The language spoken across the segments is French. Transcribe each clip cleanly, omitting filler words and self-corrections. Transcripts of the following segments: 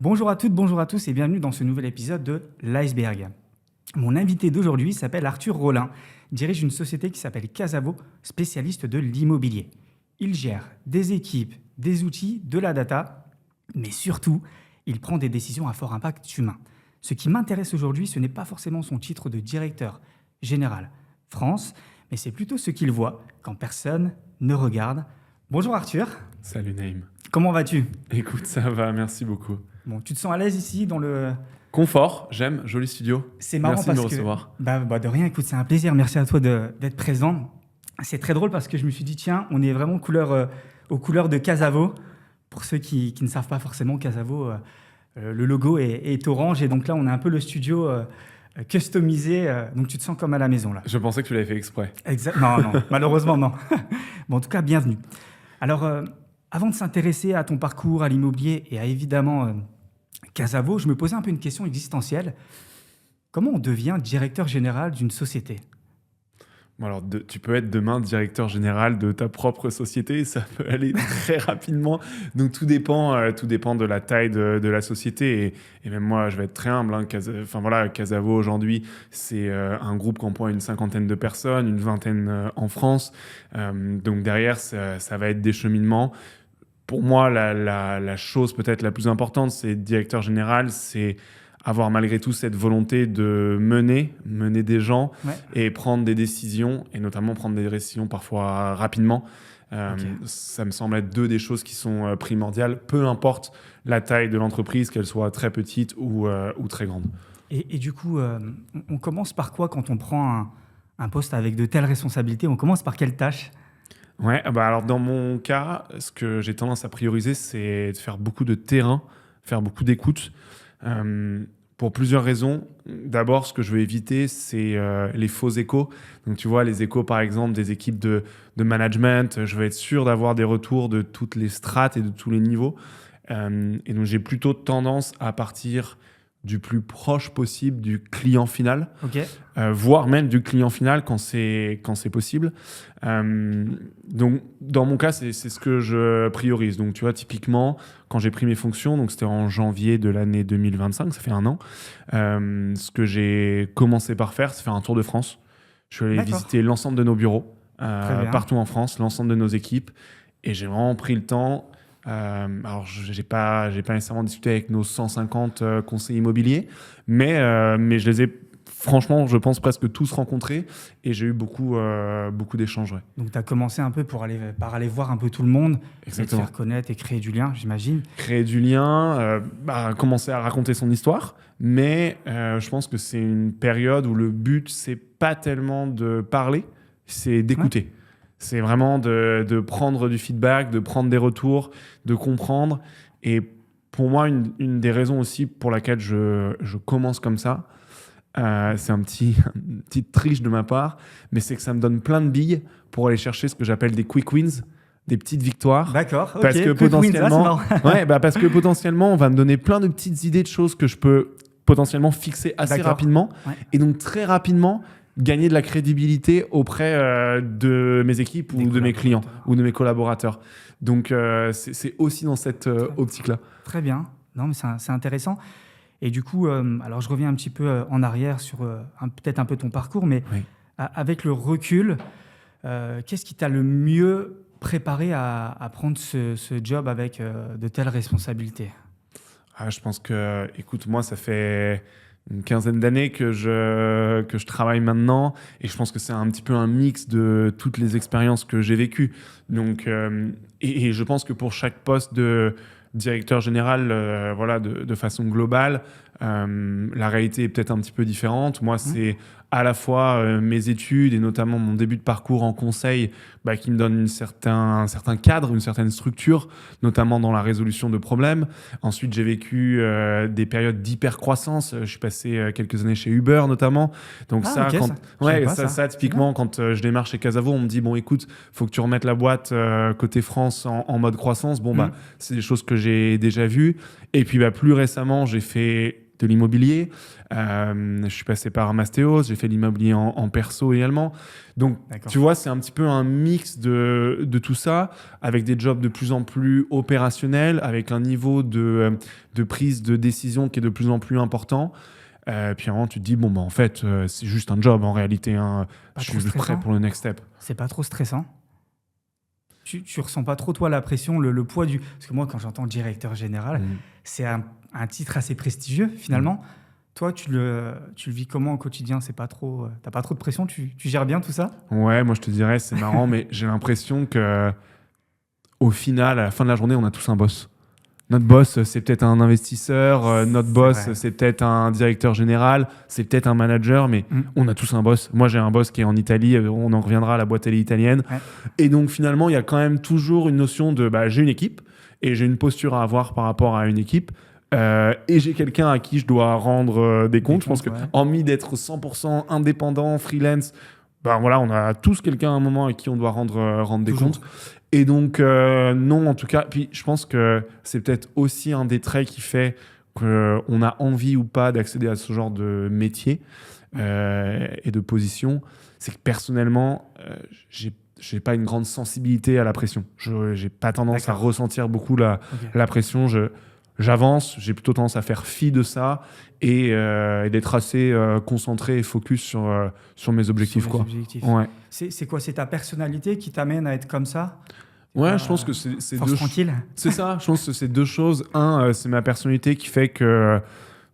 Bonjour à toutes, bonjour à tous et bienvenue dans ce nouvel épisode de l'Iceberg. Mon invité d'aujourd'hui s'appelle Arthur Rollin, dirige une société qui s'appelle Casavo, spécialiste de l'immobilier. Il gère des équipes, des outils, de la data, mais surtout, il prend des décisions à fort impact humain. Ce qui m'intéresse aujourd'hui, ce n'est pas forcément son titre de directeur général France, mais c'est plutôt ce qu'il voit quand personne ne regarde. Bonjour Arthur. Salut Naïm. Comment vas-tu ? Écoute, ça va, merci beaucoup. Bon, tu te sens à l'aise ici dans le... Confort, j'aime, joli studio. C'est marrant merci parce de me que... recevoir. De rien, écoute, c'est un plaisir. Merci à toi d'être présent. C'est très drôle parce que je me suis dit, tiens, on est vraiment aux couleurs de Casavo. Pour ceux qui ne savent pas forcément, Casavo, le logo est orange. Et donc là, on a un peu le studio customisé. Donc tu te sens comme à la maison là. Je pensais que tu l'avais fait exprès. Non, malheureusement, non. Bon, en tout cas, bienvenue. Alors, avant de s'intéresser à ton parcours, à l'immobilier et à évidemment Casavo, je me posais un peu une question existentielle. Comment on devient directeur général d'une société ? Bon, alors, tu peux être demain directeur général de ta propre société, ça peut aller très rapidement. Donc tout dépend de la taille de la société. Et même moi, je vais être très humble. Casavo aujourd'hui, c'est un groupe qui emploie une 50aine de personnes, une 20aine en France. Donc derrière, ça va être des cheminements. Pour moi, la chose peut-être la plus importante, c'est directeur général, c'est avoir malgré tout cette volonté de mener des gens et prendre des décisions, et notamment prendre des décisions parfois rapidement. Ça me semble être deux des choses qui sont primordiales, peu importe la taille de l'entreprise, qu'elle soit très petite ou très grande. Et du coup, on commence par quoi quand on prend un poste avec de telles responsabilités ? On commence par quelle tâche ? Alors dans mon cas, ce que j'ai tendance à prioriser, c'est de faire beaucoup de terrain, faire beaucoup d'écoute. Pour plusieurs raisons. D'abord, ce que je veux éviter, c'est les faux échos. Donc, tu vois, les échos, par exemple, des équipes de management. Je veux être sûr d'avoir des retours de toutes les strates et de tous les niveaux. Et donc, j'ai plutôt tendance à partir du plus proche possible du client final, voire même du client final quand c'est possible. Donc, dans mon cas, c'est ce que je priorise. Donc, tu vois, typiquement, quand j'ai pris mes fonctions, donc c'était en janvier de l'année 2025, ça fait 1 an, ce que j'ai commencé par faire, c'est faire un tour de France. Je suis allé visiter l'ensemble de nos bureaux, partout en France, l'ensemble de nos équipes, et j'ai vraiment pris le temps. Alors, j'ai pas nécessairement discuté avec nos 150 conseillers immobiliers, mais je les ai, franchement, je pense presque tous rencontrés et j'ai eu beaucoup d'échanges. Ouais. Donc, tu as commencé un peu par aller voir un peu tout le monde, et te faire connaître et créer du lien, j'imagine. Créer du lien, commencer à raconter son histoire, mais je pense que c'est une période où le but, c'est pas tellement de parler, c'est d'écouter. Ouais. C'est vraiment de prendre du feedback, de prendre des retours, de comprendre. Et pour moi, une des raisons aussi pour laquelle je commence comme ça, c'est une petite triche de ma part, mais c'est que ça me donne plein de billes pour aller chercher ce que j'appelle des quick wins, des petites victoires. D'accord, ok. Parce que parce que potentiellement, on va me donner plein de petites idées de choses que je peux potentiellement fixer assez rapidement. Ouais. Et donc, très rapidement, gagner de la crédibilité auprès de mes équipes ou de mes clients ou de mes collaborateurs. Donc, c'est aussi dans cette optique-là. Très bien. Non, mais c'est intéressant. Et du coup, alors je reviens un petit peu en arrière sur peut-être un peu ton parcours, mais avec le recul, qu'est-ce qui t'a le mieux préparé à prendre ce job avec de telles responsabilités ? Je pense que, écoute, moi, ça fait une 15aine d'années que je travaille maintenant, et je pense que c'est un petit peu un mix de toutes les expériences que j'ai vécues. Donc, et je pense que pour chaque poste de directeur général, de façon globale, la réalité est peut-être un petit peu différente. Moi, c'est à la fois mes études et notamment mon début de parcours en conseil qui me donne un certain cadre, une certaine structure, notamment dans la résolution de problèmes. Ensuite, j'ai vécu des périodes d'hyper-croissance. Je suis passé quelques années chez Uber notamment. Donc typiquement, quand je démarre chez Casavo, on me dit, bon, écoute, faut que tu remettes la boîte côté France en mode croissance. C'est des choses que j'ai déjà vues. Et puis, plus récemment, j'ai fait de l'immobilier. Je suis passé par Mastéos, j'ai fait l'immobilier en perso également. Donc, D'accord. tu vois, c'est un petit peu un mix de tout ça, avec des jobs de plus en plus opérationnels, avec un niveau de prise de décision qui est de plus en plus important. Puis avant, tu te dis, en fait, c'est juste un job en réalité. Hein. Pas Je trop suis juste prêt stressant? pour le next step. C'est pas trop stressant? Tu ressens pas trop, toi, la pression, le poids du... Parce que moi, quand j'entends directeur général, c'est un titre assez prestigieux, finalement. Toi, tu le vis comment au quotidien? C'est pas trop... T'as pas trop de pression? Tu gères bien tout ça? Ouais, moi je te dirais, c'est marrant, mais j'ai l'impression que au final, à la fin de la journée, on a tous un boss. Notre boss, c'est peut-être un investisseur, notre C'est boss, vrai. c'est peut-être un directeur général, c'est peut-être un manager, mais on a tous un boss. Moi, j'ai un boss qui est en Italie, on en reviendra à la boîte télé italienne. Ouais. Et donc, finalement, il y a quand même toujours une notion de j'ai une équipe et j'ai une posture à avoir par rapport à une équipe. Et j'ai quelqu'un à qui je dois rendre des comptes. Je pense que, ouais. hormis d'être 100% indépendant, freelance, voilà, on a tous quelqu'un à un moment à qui on doit rendre des Toujours. comptes. Et donc, non, en tout cas, puis je pense que c'est peut-être aussi un des traits qui fait qu'on a envie ou pas d'accéder à ce genre de métier et de position. C'est que personnellement, j'ai pas une grande sensibilité à la pression. J'ai pas tendance à D'accord. ressentir beaucoup la Ok. pression. J'avance, j'ai plutôt tendance à faire fi de ça et d'être assez concentré et focus sur mes objectifs. Sur les Quoi. objectifs. Ouais. C'est quoi? C'est ta personnalité qui t'amène à être comme ça? Ouais, je pense que c'est Force tranquille? C'est ça, je pense que c'est deux choses. Un, c'est ma personnalité qui fait que,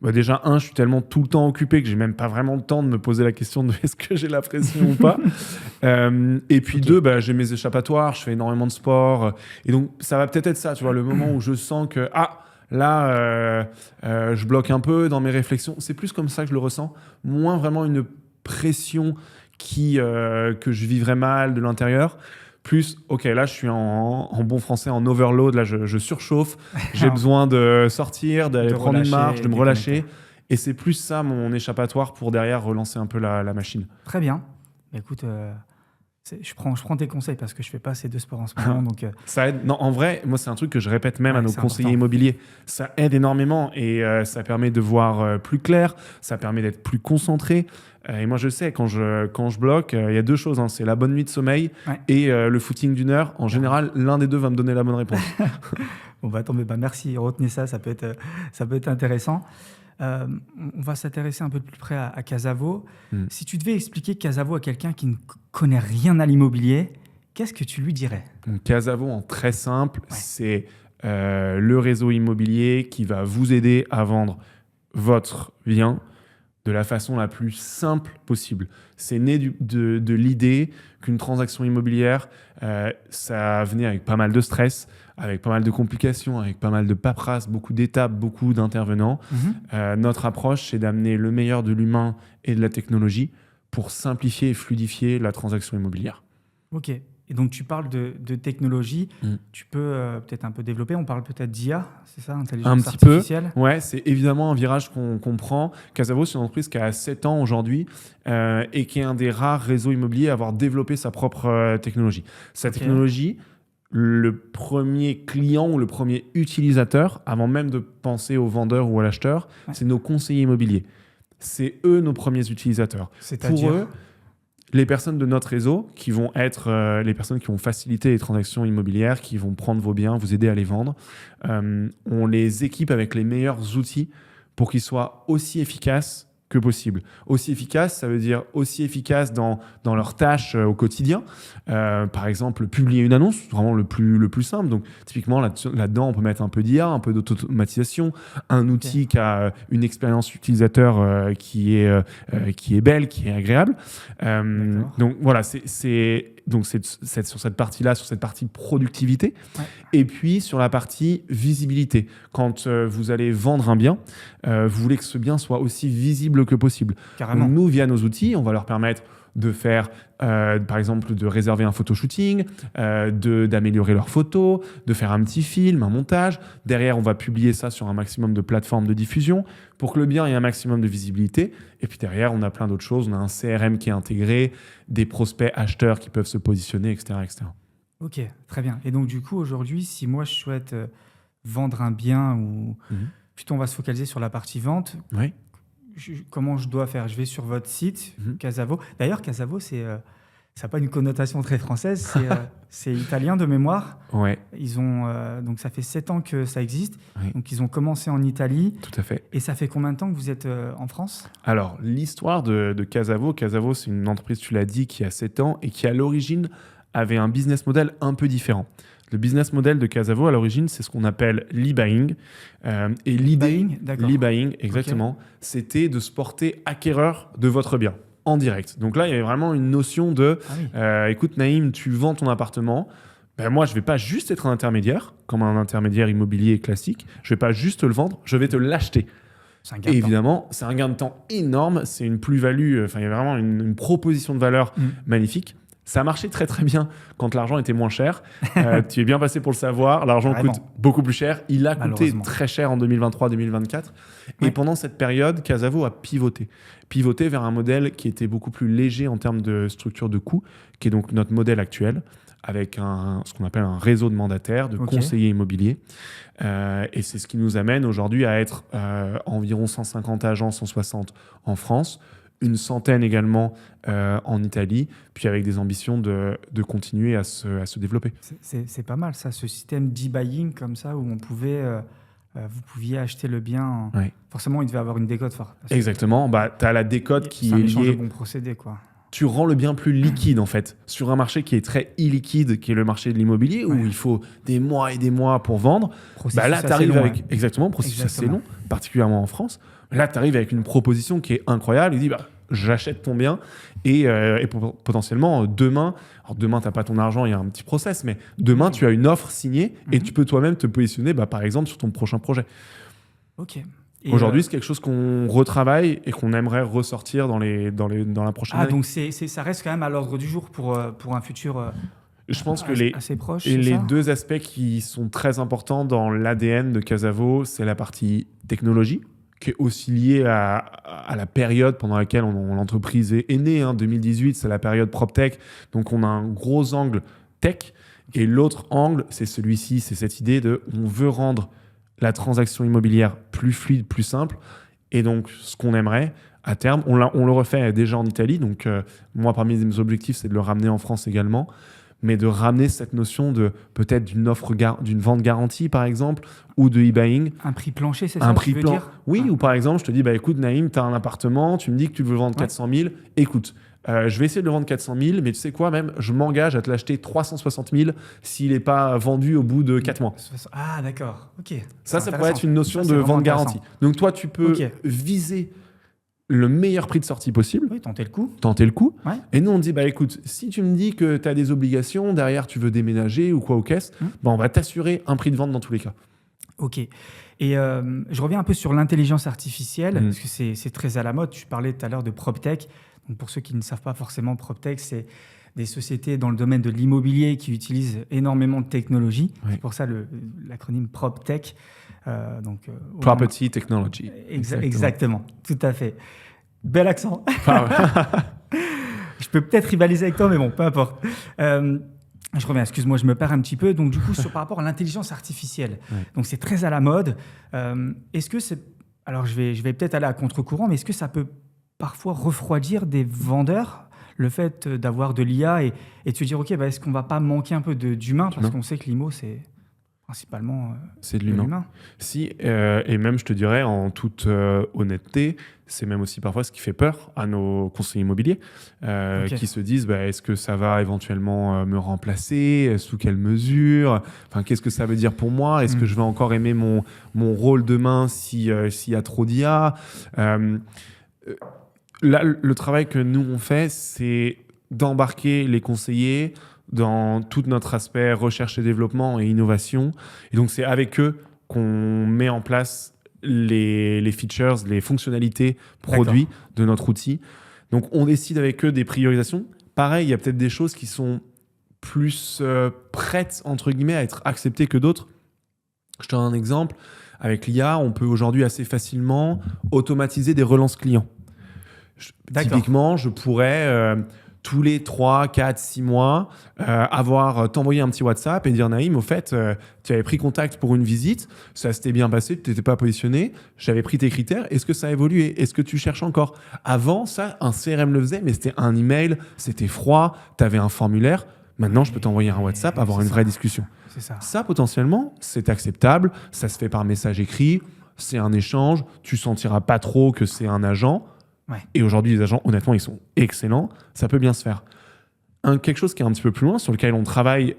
déjà, je suis tellement tout le temps occupé que j'ai même pas vraiment le temps de me poser la question de est-ce que j'ai la pression ou pas. Et puis Ok. deux, j'ai mes échappatoires, je fais énormément de sport. Et donc, ça va peut-être être ça, tu vois, le moment où je sens que, là, je bloque un peu dans mes réflexions. C'est plus comme ça que je le ressens. Moins vraiment une pression que je vivrais mal de l'intérieur. Plus, ok, là, je suis en bon français, en overload, là, je surchauffe, j'ai besoin de sortir, d'aller De prendre une relâcher marche, de et me relâcher. déconnecter. Et c'est plus ça, mon échappatoire, pour derrière relancer un peu la machine. Très bien. Bah, écoute, je prends tes conseils parce que je fais pas assez de sport en ce moment. Donc, Ça aide. Non, en vrai, moi, c'est un truc que je répète même Ouais, à nos c'est conseillers important. immobiliers. Ça aide énormément et ça permet de voir plus clair, ça permet d'être plus concentré. Et moi, je sais, quand je bloque, il y a deux choses. Hein. C'est la bonne nuit de sommeil Ouais. et le footing d'une heure. En général, l'un des deux va me donner la bonne réponse. Bon, bah, attends, mais merci. Retenez ça, ça peut être intéressant. On va s'intéresser un peu plus près à Casavo. Si tu devais expliquer Casavo à quelqu'un qui ne connaît rien à l'immobilier, qu'est-ce que tu lui dirais? Donc, Casavo, en très simple, c'est le réseau immobilier qui va vous aider à vendre votre bien de la façon la plus simple possible. C'est né de l'idée qu'une transaction immobilière, ça venait avec pas mal de stress, avec pas mal de complications, avec pas mal de paperasse, beaucoup d'étapes, beaucoup d'intervenants. Notre approche, c'est d'amener le meilleur de l'humain et de la technologie pour simplifier et fluidifier la transaction immobilière. Ok. Et donc, tu parles de technologie. Tu peux peut-être un peu développer. On parle peut-être d'IA, c'est ça, intelligence Un petit peu. artificielle. Ouais, c'est évidemment un virage qu'on prend. Casavo, c'est une entreprise qui a 7 ans aujourd'hui et qui est un des rares réseaux immobiliers à avoir développé sa propre technologie. Sa technologie, le premier client ou le premier utilisateur, avant même de penser au vendeur ou à l'acheteur, c'est nos conseillers immobiliers. C'est eux nos premiers utilisateurs. C'est-à-dire Pour eux, les personnes de notre réseau qui vont être les personnes qui vont faciliter les transactions immobilières, qui vont prendre vos biens, vous aider à les vendre, on les équipe avec les meilleurs outils pour qu'ils soient aussi efficaces que possible. Aussi efficace, ça veut dire aussi efficace dans leurs tâches au quotidien. Par exemple, publier une annonce, vraiment le plus simple. Donc, typiquement, là-dedans, on peut mettre un peu d'IA, un peu d'automatisation, un outil qui a une expérience utilisateur qui est belle, qui est agréable. Donc, voilà, c'est sur cette partie-là, sur cette partie productivité. Et puis, sur la partie visibilité. Quand vous allez vendre un bien, vous voulez que ce bien soit aussi visible que possible. Carrément. Donc, nous, via nos outils, on va leur permettre de faire, par exemple, de réserver un photoshooting, d'améliorer leurs photos, de faire un petit film, un montage. Derrière, on va publier ça sur un maximum de plateformes de diffusion pour que le bien ait un maximum de visibilité. Et puis derrière, on a plein d'autres choses. On a un CRM qui est intégré, des prospects acheteurs qui peuvent se positionner, etc., etc. Ok, très bien. Et donc, du coup, aujourd'hui, si moi, je souhaite vendre un bien ou Plutôt, on va se focaliser sur la partie vente. Oui. Comment je dois faire? Je vais sur votre site, Mhm. Casavo. D'ailleurs, Casavo, ça n'a pas une connotation très française, c'est italien de mémoire. Ouais, Donc ça fait 7 ans que ça existe. Oui. Donc ils ont commencé en Italie. tout à fait. Et ça fait combien de temps que vous êtes en France? Alors, l'histoire de Casavo, c'est une entreprise, tu l'as dit, qui a 7 ans et qui, à l'origine, avait un business model un peu différent. Le business model de Casavo, à l'origine, c'est ce qu'on appelle l'e-buying. Et l'idée, Buying, d'accord. l'e-buying, exactement, c'était de se porter acquéreur de votre bien en direct. Donc là, il y avait vraiment une notion de Ah oui. écoute, Naïm, tu vends ton appartement. Ben moi, je ne vais pas juste être un intermédiaire, comme un intermédiaire immobilier classique. Je ne vais pas juste te le vendre, je vais te l'acheter. C'est un gain Et de temps. évidemment, c'est un gain de temps énorme, c'est une plus-value, il y a vraiment une proposition de valeur magnifique. Ça marchait très très bien quand l'argent était moins cher. Tu es bien passé pour le savoir, l'argent Vraiment. coûte beaucoup plus cher. Il a coûté Malheureusement. très cher en 2023-2024. Et Ouais. pendant cette période, Casavo a pivoté vers un modèle qui était beaucoup plus léger en termes de structure de coûts, qui est donc notre modèle actuel, avec ce qu'on appelle un réseau de mandataires, de Ok. conseillers immobiliers. Et c'est ce qui nous amène aujourd'hui à être environ 150 agents, 160 en France, une centaine également en Italie, puis avec des ambitions de continuer à se développer. C'est pas mal ça, ce système d'e-buying comme ça, où vous pouviez acheter le bien. Oui. Forcément, il devait avoir une décote forte. Exactement, tu as la décote qui C'est un est échange de liée. bons procédés, quoi. Tu rends le bien plus liquide en fait, sur un marché qui est très illiquide, qui est le marché de l'immobilier, où Ouais. il faut des mois et des mois pour vendre. Processus Là, tu assez arrives long, avec. ouais. Exactement, processus assez Exactement. long, particulièrement en France. Là, tu arrives avec une proposition qui est incroyable. Il dit j'achète ton bien et potentiellement demain. Alors, demain, tu n'as pas ton argent, il y a un petit process, mais demain, Oui. tu as une offre signée et Mhm. tu peux toi-même te positionner, par exemple, sur ton prochain projet. Ok. Et, Aujourd'hui, c'est quelque chose qu'on retravaille et qu'on aimerait ressortir dans la prochaine année. donc ça reste quand même à l'ordre du jour pour un futur Je pense que assez proche. et c'est les ça deux aspects qui sont très importants dans l'ADN de Casavo, c'est la partie technologie, qui est aussi liée à la période pendant laquelle l'entreprise est née. 2018, c'est la période PropTech. Donc, on a un gros angle tech. Et l'autre angle, c'est celui-ci, c'est cette idée de on veut rendre la transaction immobilière plus fluide, plus simple. Et donc, ce qu'on aimerait, à terme, on le refait déjà en Italie. Donc, moi, parmi mes objectifs, c'est de le ramener en France également. Mais de ramener cette notion de peut-être d'une vente garantie, par exemple, ou de e-buying. Un prix plancher, c'est ça Un que prix tu veux plan. dire? Oui, Ah. ou par exemple, je te dis, écoute, Naïm, tu as un appartement, tu me dis que tu veux le vendre 400 000. Écoute, je vais essayer de le vendre 400 000, mais tu sais quoi, même, je m'engage à te l'acheter 360 000 s'il n'est pas vendu au bout de 4 mois. Ah, d'accord. Ok. Ça C'est pourrait être une notion Ça, de c'est vraiment vente garantie. intéressant. Donc, toi, tu peux Ok. viser le meilleur prix de sortie possible, Oui, tenter le coup. tenter le coup. Ouais. Et nous, on dit, écoute, si tu me dis que tu as des obligations, derrière, tu veux déménager ou quoi aux caisses, on va t'assurer un prix de vente dans tous les cas. Ok. Et je reviens un peu sur l'intelligence artificielle, parce que c'est très à la mode. Tu parlais tout à l'heure de PropTech. Donc pour ceux qui ne savent pas forcément, PropTech, c'est des sociétés dans le domaine de l'immobilier qui utilisent énormément de technologie. Oui. C'est pour ça l'acronyme PropTech. Property Technology. Exactement, tout à fait. Bel accent. Ah ouais. Je peux peut-être rivaliser avec toi, mais bon, peu importe. Je reviens, excuse-moi, je me perds un petit peu. Donc, du coup, par rapport à l'intelligence artificielle, donc c'est très à la mode. Est-ce que c'est... Alors, je vais peut-être aller à contre-courant, mais est-ce que ça peut parfois refroidir des vendeurs, le fait d'avoir de l'IA et de se dire, OK, est-ce qu'on ne va pas manquer un peu d'humain? Parce qu'on sait que l'IMO, c'est principalement c'est de l'humain. Si, et même, je te dirais, en toute honnêteté, c'est même aussi parfois ce qui fait peur à nos conseillers immobiliers qui se disent est-ce que ça va éventuellement me remplacer? Sous quelle mesure? Qu'est-ce que ça veut dire pour moi? Est-ce que je vais encore aimer mon rôle demain s'il y a trop d'IA? Là, le travail que nous, on fait, c'est d'embarquer les conseillers dans tout notre aspect recherche et développement et innovation. Et donc, c'est avec eux qu'on met en place les features, les fonctionnalités produits de notre outil. Donc, on décide avec eux des priorisations. Pareil, il y a peut-être des choses qui sont plus prêtes, entre guillemets, à être acceptées que d'autres. Je te donne un exemple. Avec l'IA, on peut aujourd'hui assez facilement automatiser des relances clients. Typiquement, je pourrais tous les 3, 4, 6 mois, t'envoyer un petit WhatsApp et dire Naïm, au fait, tu avais pris contact pour une visite, ça s'était bien passé, tu n'étais pas positionné, j'avais pris tes critères, est-ce que ça a évolué? Est-ce que tu cherches encore? Avant, ça, un CRM le faisait, mais c'était un email, c'était froid, tu avais un formulaire. Maintenant, je peux t'envoyer un WhatsApp, avoir une vraie discussion. C'est ça. Ça, potentiellement, c'est acceptable, ça se fait par message écrit, c'est un échange, tu sentiras pas trop que c'est un agent. Ouais. Et aujourd'hui, les agents, honnêtement, ils sont excellents. Ça peut bien se faire. Quelque chose qui est un petit peu plus loin, sur lequel on travaille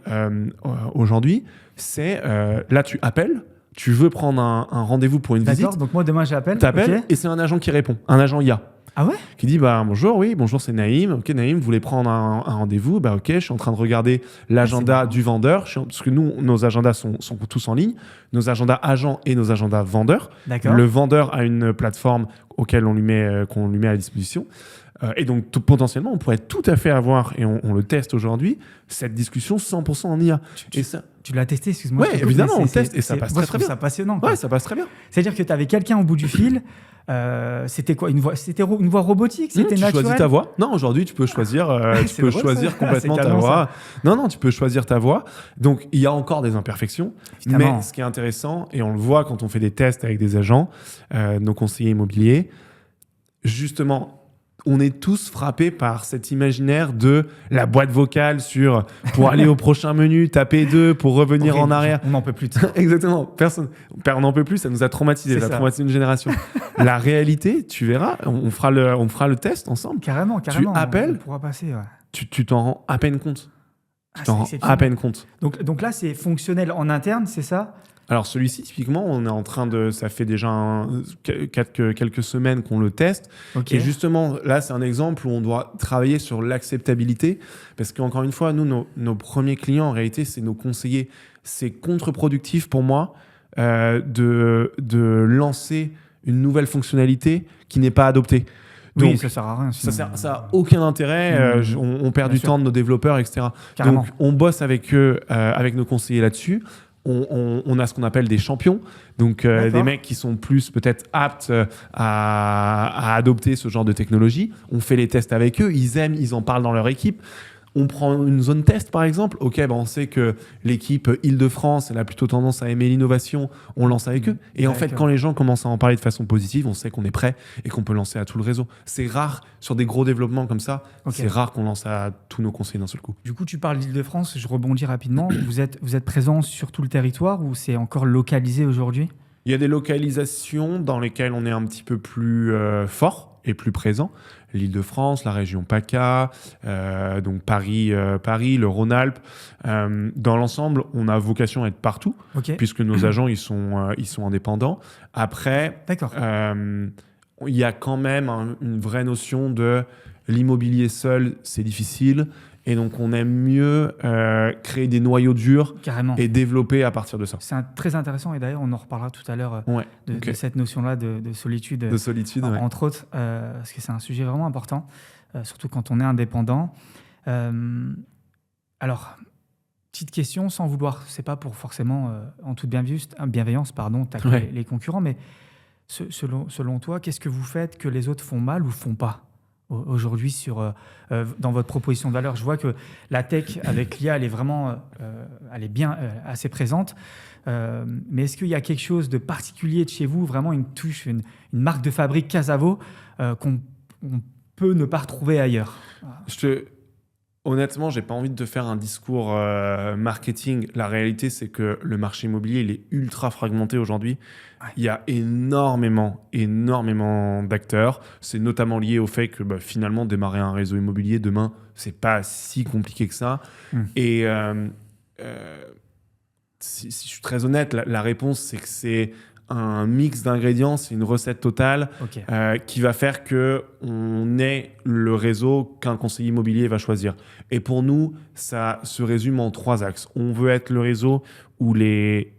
aujourd'hui, c'est là, tu appelles, tu veux prendre un rendez-vous pour une visite. D'accord, donc moi demain j'appelle. T'appelles Okay. et c'est un agent qui répond, un agent IA. Ah ouais? Qui dit bonjour, oui, bonjour, c'est Naïm. Ok, Naïm, vous voulez prendre un rendez-vous? Ok, je suis en train de regarder l'agenda du vendeur. Parce que nous, nos agendas sont tous en ligne. Nos agendas agents et nos agendas vendeurs. D'accord. Le vendeur a une plateforme auquel qu'on lui met à disposition. Et donc, potentiellement, on pourrait tout à fait avoir, et on le teste aujourd'hui, cette discussion 100% en IA. Tu l'as testé, excuse-moi. Oui, évidemment, on teste et ça passe très bien. C'est passionnant. Quoi. Ouais, ça passe très bien. C'est-à-dire que tu avais quelqu'un au bout du fil. C'était quoi? Une voix robotique? C'était naturel? Tu choisis ta voix. Non, aujourd'hui, tu peux choisir, choisir complètement ta voix. Non, tu peux choisir ta voix. Donc, il y a encore des imperfections. Évidemment. Mais ce qui est intéressant, et on le voit quand on fait des tests avec des agents, nos conseillers immobiliers, justement, on est tous frappés par cet imaginaire de la boîte vocale pour aller au prochain menu, taper 2 pour revenir en arrière. On n'en peut plus de ça. Exactement. On n'en peut plus, ça nous a traumatisé, ça a traumatisé une génération. La réalité, tu verras, on fera le test ensemble. Carrément. Tu appelles, on pourra passer, ouais. tu t'en rends à peine compte. Tu t'en rends à peine compte. Donc là, c'est fonctionnel en interne, c'est ça? Alors celui-ci, typiquement, on est en train ça fait déjà quelques semaines qu'on le teste. Okay. Et justement, là, c'est un exemple où on doit travailler sur l'acceptabilité. Parce qu'encore une fois, nous, nos premiers clients, en réalité, c'est nos conseillers. C'est contre-productif pour moi de lancer une nouvelle fonctionnalité qui n'est pas adoptée. Donc, oui, ça sert à rien. Ça n'a aucun intérêt. On perd du temps de nos développeurs, etc. Carrément. Donc, on bosse avec eux, avec nos conseillers là-dessus. On a ce qu'on appelle des champions, donc des mecs qui sont plus peut-être aptes à adopter ce genre de technologie. On fait les tests avec eux, ils aiment, ils en parlent dans leur équipe. On prend une zone test, par exemple. Ok, on sait que l'équipe Île-de-France, elle a plutôt tendance à aimer l'innovation. On lance avec eux. Et en fait, quand les gens commencent à en parler de façon positive, on sait qu'on est prêt et qu'on peut lancer à tout le réseau. C'est rare, sur des gros développements comme ça, c'est rare qu'on lance à tous nos conseillers d'un seul coup. Du coup, tu parles d'Île-de-France, je rebondis rapidement. Vous êtes présent sur tout le territoire ou c'est encore localisé aujourd'hui? Il y a des localisations dans lesquelles on est un petit peu plus fort et plus présent. L'Île-de-France, la région PACA, donc Paris, le Rhône-Alpes. Dans l'ensemble, on a vocation à être partout, puisque nos agents ils sont indépendants. Après, il y a quand même une vraie notion de l'immobilier seul, c'est difficile. Et donc, on aime mieux créer des noyaux durs et développer à partir de ça. C'est très intéressant. Et d'ailleurs, on en reparlera tout à l'heure de cette notion-là de solitude. De solitude, entre autres, parce que c'est un sujet vraiment important, surtout quand on est indépendant. Alors, petite question, sans vouloir, c'est pas pour forcément, en toute bienveillance, tacler les concurrents, mais selon toi, qu'est-ce que vous faites que les autres font mal ou font pas aujourd'hui dans votre proposition de valeur? Je vois que la tech avec l'IA, elle est vraiment elle est bien assez présente. Mais est-ce qu'il y a quelque chose de particulier de chez vous, vraiment une touche, une marque de fabrique Casavo qu'on peut ne pas retrouver ailleurs? Honnêtement, j'ai pas envie de te faire un discours marketing. La réalité, c'est que le marché immobilier, il est ultra fragmenté aujourd'hui. Il y a énormément d'acteurs. C'est notamment lié au fait que finalement, démarrer un réseau immobilier demain, c'est pas si compliqué que ça. Et si je suis très honnête, la réponse, c'est que c'est un mix d'ingrédients, c'est une recette totale qui va faire qu'on ait le réseau qu'un conseiller immobilier va choisir. Et pour nous, ça se résume en 3 axes. On veut être le réseau où les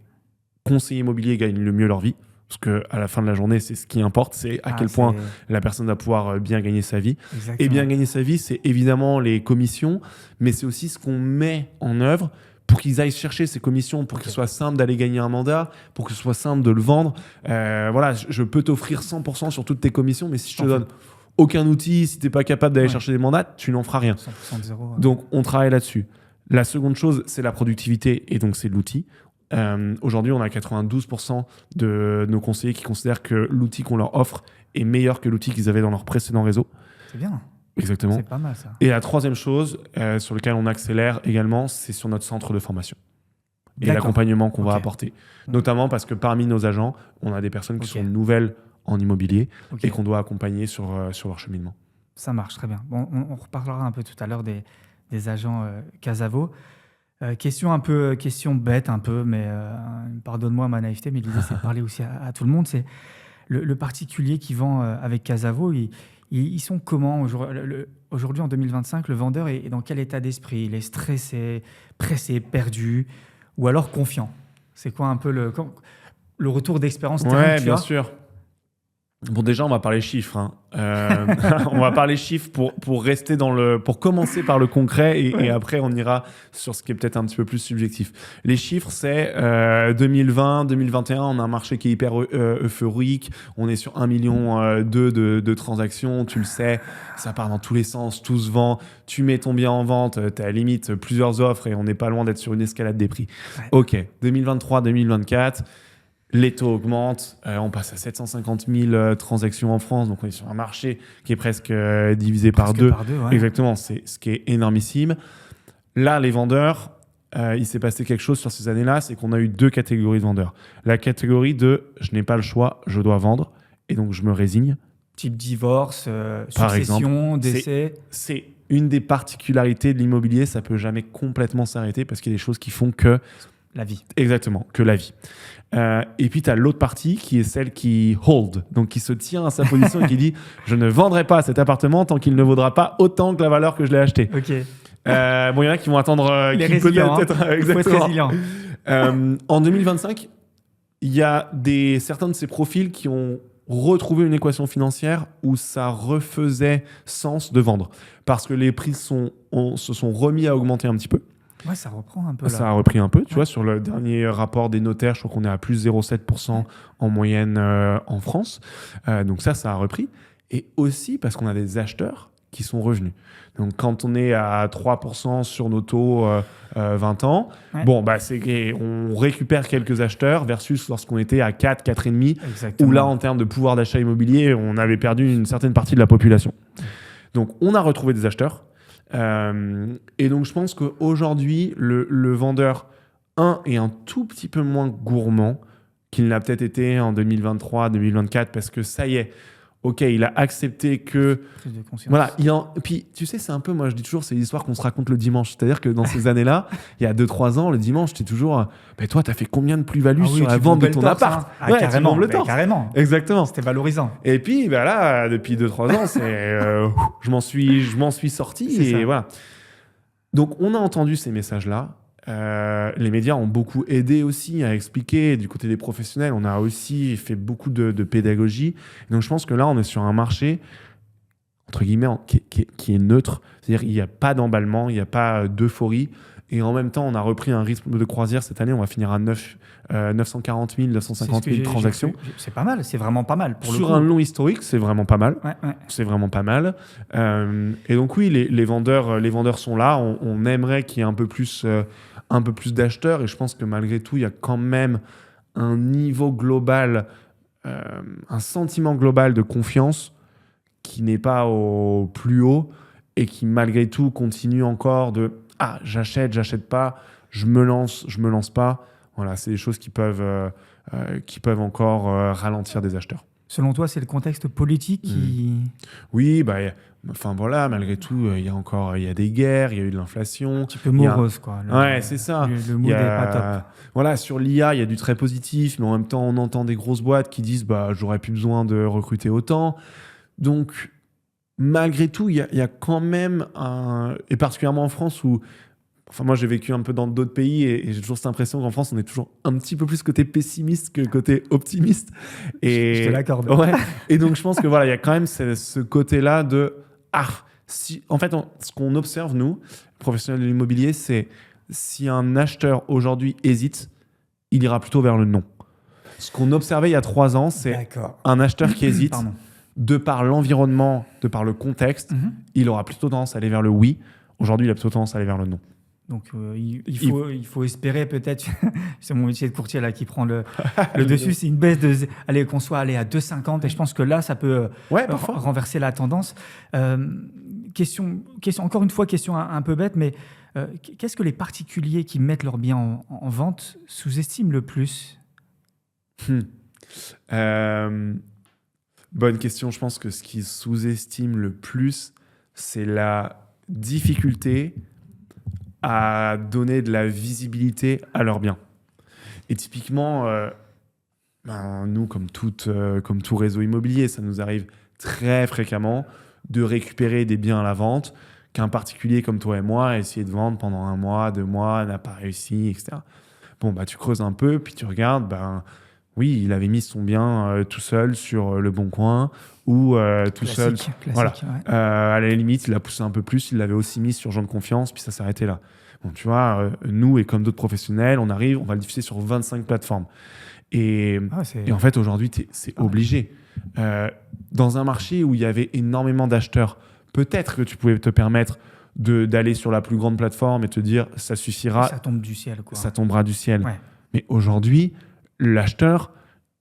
conseillers immobiliers gagnent le mieux leur vie, parce qu'à la fin de la journée, c'est ce qui importe, c'est à quel point la personne va pouvoir bien gagner sa vie. Exactement. Et bien gagner sa vie, c'est évidemment les commissions, mais c'est aussi ce qu'on met en œuvre pour qu'ils aillent chercher ces commissions, pour que ce soit simple d'aller gagner un mandat, pour que ce soit simple de le vendre. Je peux t'offrir 100% sur toutes tes commissions, mais si je te donne aucun outil, si tu n'es pas capable d'aller Ouais. chercher des mandats, tu n'en feras rien. 100% de zéro. Donc, on travaille là-dessus. La seconde chose, c'est la productivité, et donc c'est l'outil. Aujourd'hui, on a 92% de nos conseillers qui considèrent que l'outil qu'on leur offre est meilleur que l'outil qu'ils avaient dans leur précédent réseau. C'est bien. Exactement. C'est pas mal ça. Et la troisième chose sur laquelle on accélère également, c'est sur notre centre de formation et D'accord. l'accompagnement qu'on va Ok. apporter. Notamment parce que parmi nos agents, on a des personnes qui Ok. sont nouvelles en immobilier Ok. et qu'on doit accompagner sur leur cheminement. Ça marche très bien. Bon, on reparlera un peu tout à l'heure des agents Casavo. Question bête un peu, mais pardonne-moi ma naïveté, mais l'idée c'est de parler aussi à tout le monde. C'est le particulier qui vend avec Casavo, ils sont comment aujourd'hui en 2025? Le vendeur est dans quel état d'esprit? Il est stressé, pressé, perdu, ou alors confiant? C'est quoi un peu le retour d'expérience terrain Ouais, que tu bien as? sûr. Bon, déjà, on va parler chiffres. Hein. On va parler chiffres pour rester pour commencer par le concret et après, on ira sur ce qui est peut-être un petit peu plus subjectif. Les chiffres, c'est 2020, 2021, on a un marché qui est hyper euphorique. On est sur 1,2 million de transactions. Tu le sais, ça part dans tous les sens, tout se vend. Tu mets ton bien en vente, tu as à la limite plusieurs offres et on n'est pas loin d'être sur une escalade des prix. Ouais. OK, 2023, 2024. Les taux augmentent, on passe à 750 000 transactions en France, donc on est sur un marché qui est presque divisé par Presque deux. par deux, ouais. Exactement, c'est ce qui est énormissime. Là, les vendeurs, il s'est passé quelque chose sur ces années-là, c'est qu'on a eu deux catégories de vendeurs. La catégorie de « je n'ai pas le choix, je dois vendre » et donc je me résigne. Type divorce, Par succession, exemple, décès. C'est une des particularités de l'immobilier, ça peut jamais complètement s'arrêter parce qu'il y a des choses qui font que La vie. Exactement, que la vie. Et puis, tu as l'autre partie qui est celle qui hold, donc qui se tient à sa position et qui dit « Je ne vendrai pas cet appartement tant qu'il ne vaudra pas autant que la valeur que je l'ai acheté. Ok. » Bon, il y en a qui vont attendre... Il est qui résilient. peut-être Il faut être exactement. résilient. En 2025, il y a certains de ces profils qui ont retrouvé une équation financière où ça refaisait sens de vendre. Parce que les prix se sont remis à augmenter un petit peu. Ouais, ça reprend un peu là. Ça a repris un peu, tu Ouais. vois, sur le dernier rapport des notaires, je crois qu'on est à plus 0,7% en moyenne en France. Donc ça a repris. Et aussi parce qu'on a des acheteurs qui sont revenus. Donc quand on est à 3% sur nos taux 20 ans, Ouais. bon, bah, on récupère quelques acheteurs versus lorsqu'on était à 4, 4,5%, Exactement. où là, en termes de pouvoir d'achat immobilier, on avait perdu une certaine partie de la population. Donc on a retrouvé des acheteurs. Et donc, je pense qu'aujourd'hui, le vendeur, est un tout petit peu moins gourmand qu'il l'a peut-être été en 2023, 2024, parce que ça y est, OK, il a accepté que... Prise de conscience. Voilà, et puis, tu sais, c'est un peu, moi je dis toujours, c'est l'histoire qu'on se raconte le dimanche. C'est-à-dire que dans ces années-là, il y a 2-3 ans, le dimanche, j'étais toujours, mais toi, t'as fait combien de plus-value Ah oui, sur la tu vente de bombais ton le torse, appart hein. Ah, Ouais, tu carrément. bombes le Mais torse. carrément. Exactement. C'était valorisant. Et puis, bah là, depuis 2-3 ans, je m'en suis sorti. C'est Et ça. voilà. Donc, on a entendu ces messages-là. Les médias ont beaucoup aidé aussi à expliquer. Du côté des professionnels, on a aussi fait beaucoup de pédagogie. Donc, je pense que là, on est sur un marché, entre guillemets, qui est neutre. C'est-à-dire, il n'y a pas d'emballement, il n'y a pas d'euphorie. Et en même temps, on a repris un rythme de croisière cette année. On va finir à 940 000, 950 000 transactions. C'est pas mal. C'est vraiment pas mal. Pour Sur le coup. un long historique, c'est vraiment pas mal. Ouais, ouais. C'est vraiment pas mal. Et donc oui, les vendeurs sont là. On aimerait qu'il y ait un peu plus d'acheteurs. Et je pense que malgré tout, il y a quand même un niveau global, un sentiment global de confiance qui n'est pas au plus haut et qui malgré tout continue encore de « Ah, j'achète pas, je me lance pas ». Voilà, c'est des choses qui peuvent encore ralentir des acheteurs. Selon toi, c'est le contexte politique qui... Oui, enfin voilà, malgré tout, il y a des guerres, il y a eu de l'inflation. Un petit peu morose, quoi. Ouais, c'est ça. Le mood n'est pas top. Voilà, sur l'IA, il y a du très positif, mais en même temps, on entend des grosses boîtes qui disent j'aurais plus besoin de recruter autant. Donc, malgré tout, il y a quand même et particulièrement en France où... Enfin, moi, j'ai vécu un peu dans d'autres pays et j'ai toujours cette impression qu'en France, on est toujours un petit peu plus côté pessimiste que côté optimiste. Et Je te l'accorde. Ouais. Et donc, je pense que voilà, il y a quand même ce côté-là de en fait, ce qu'on observe nous, professionnels de l'immobilier, c'est si un acheteur aujourd'hui hésite, il ira plutôt vers le non. Ce qu'on observait il y a 3 ans, c'est D'accord. un acheteur qui hésite. Pardon. de par l'environnement, de par le contexte, il aura plutôt tendance à aller vers le oui. Aujourd'hui, il a plutôt tendance à aller vers le non. Donc, il faut espérer peut-être, c'est mon métier de courtier là qui prend le dessus, c'est une baisse allez, qu'on soit allé à 2,50 et je pense que là, ça peut renverser la tendance. Question, encore une fois, question un peu bête, mais qu'est-ce que les particuliers qui mettent leurs biens en vente sous-estiment le plus ? Bonne question. Je pense que ce qu'ils sous-estiment le plus, c'est la difficulté à donner de la visibilité à leurs biens. Et typiquement, nous, comme tout réseau immobilier, ça nous arrive très fréquemment de récupérer des biens à la vente qu'un particulier comme toi et moi a essayé de vendre pendant 1 mois, 2 mois, n'a pas réussi, etc. Bon, tu creuses un peu, puis tu regardes, oui, il avait mis son bien tout seul sur Le Bon Coin ou tout seul. Classique, voilà. Ouais. À la limite, il a poussé un peu plus, il l'avait aussi mis sur Gens de Confiance, puis ça s'est arrêté là. Bon, tu vois, nous et comme d'autres professionnels, on va le diffuser sur 25 plateformes. Et en fait, aujourd'hui, c'est obligé. Dans un marché où il y avait énormément d'acheteurs, peut-être que tu pouvais te permettre d'aller sur la plus grande plateforme et te dire ça suffira. Ça tombe du ciel, quoi. Ça tombera du ciel. Ouais. Mais aujourd'hui, l'acheteur,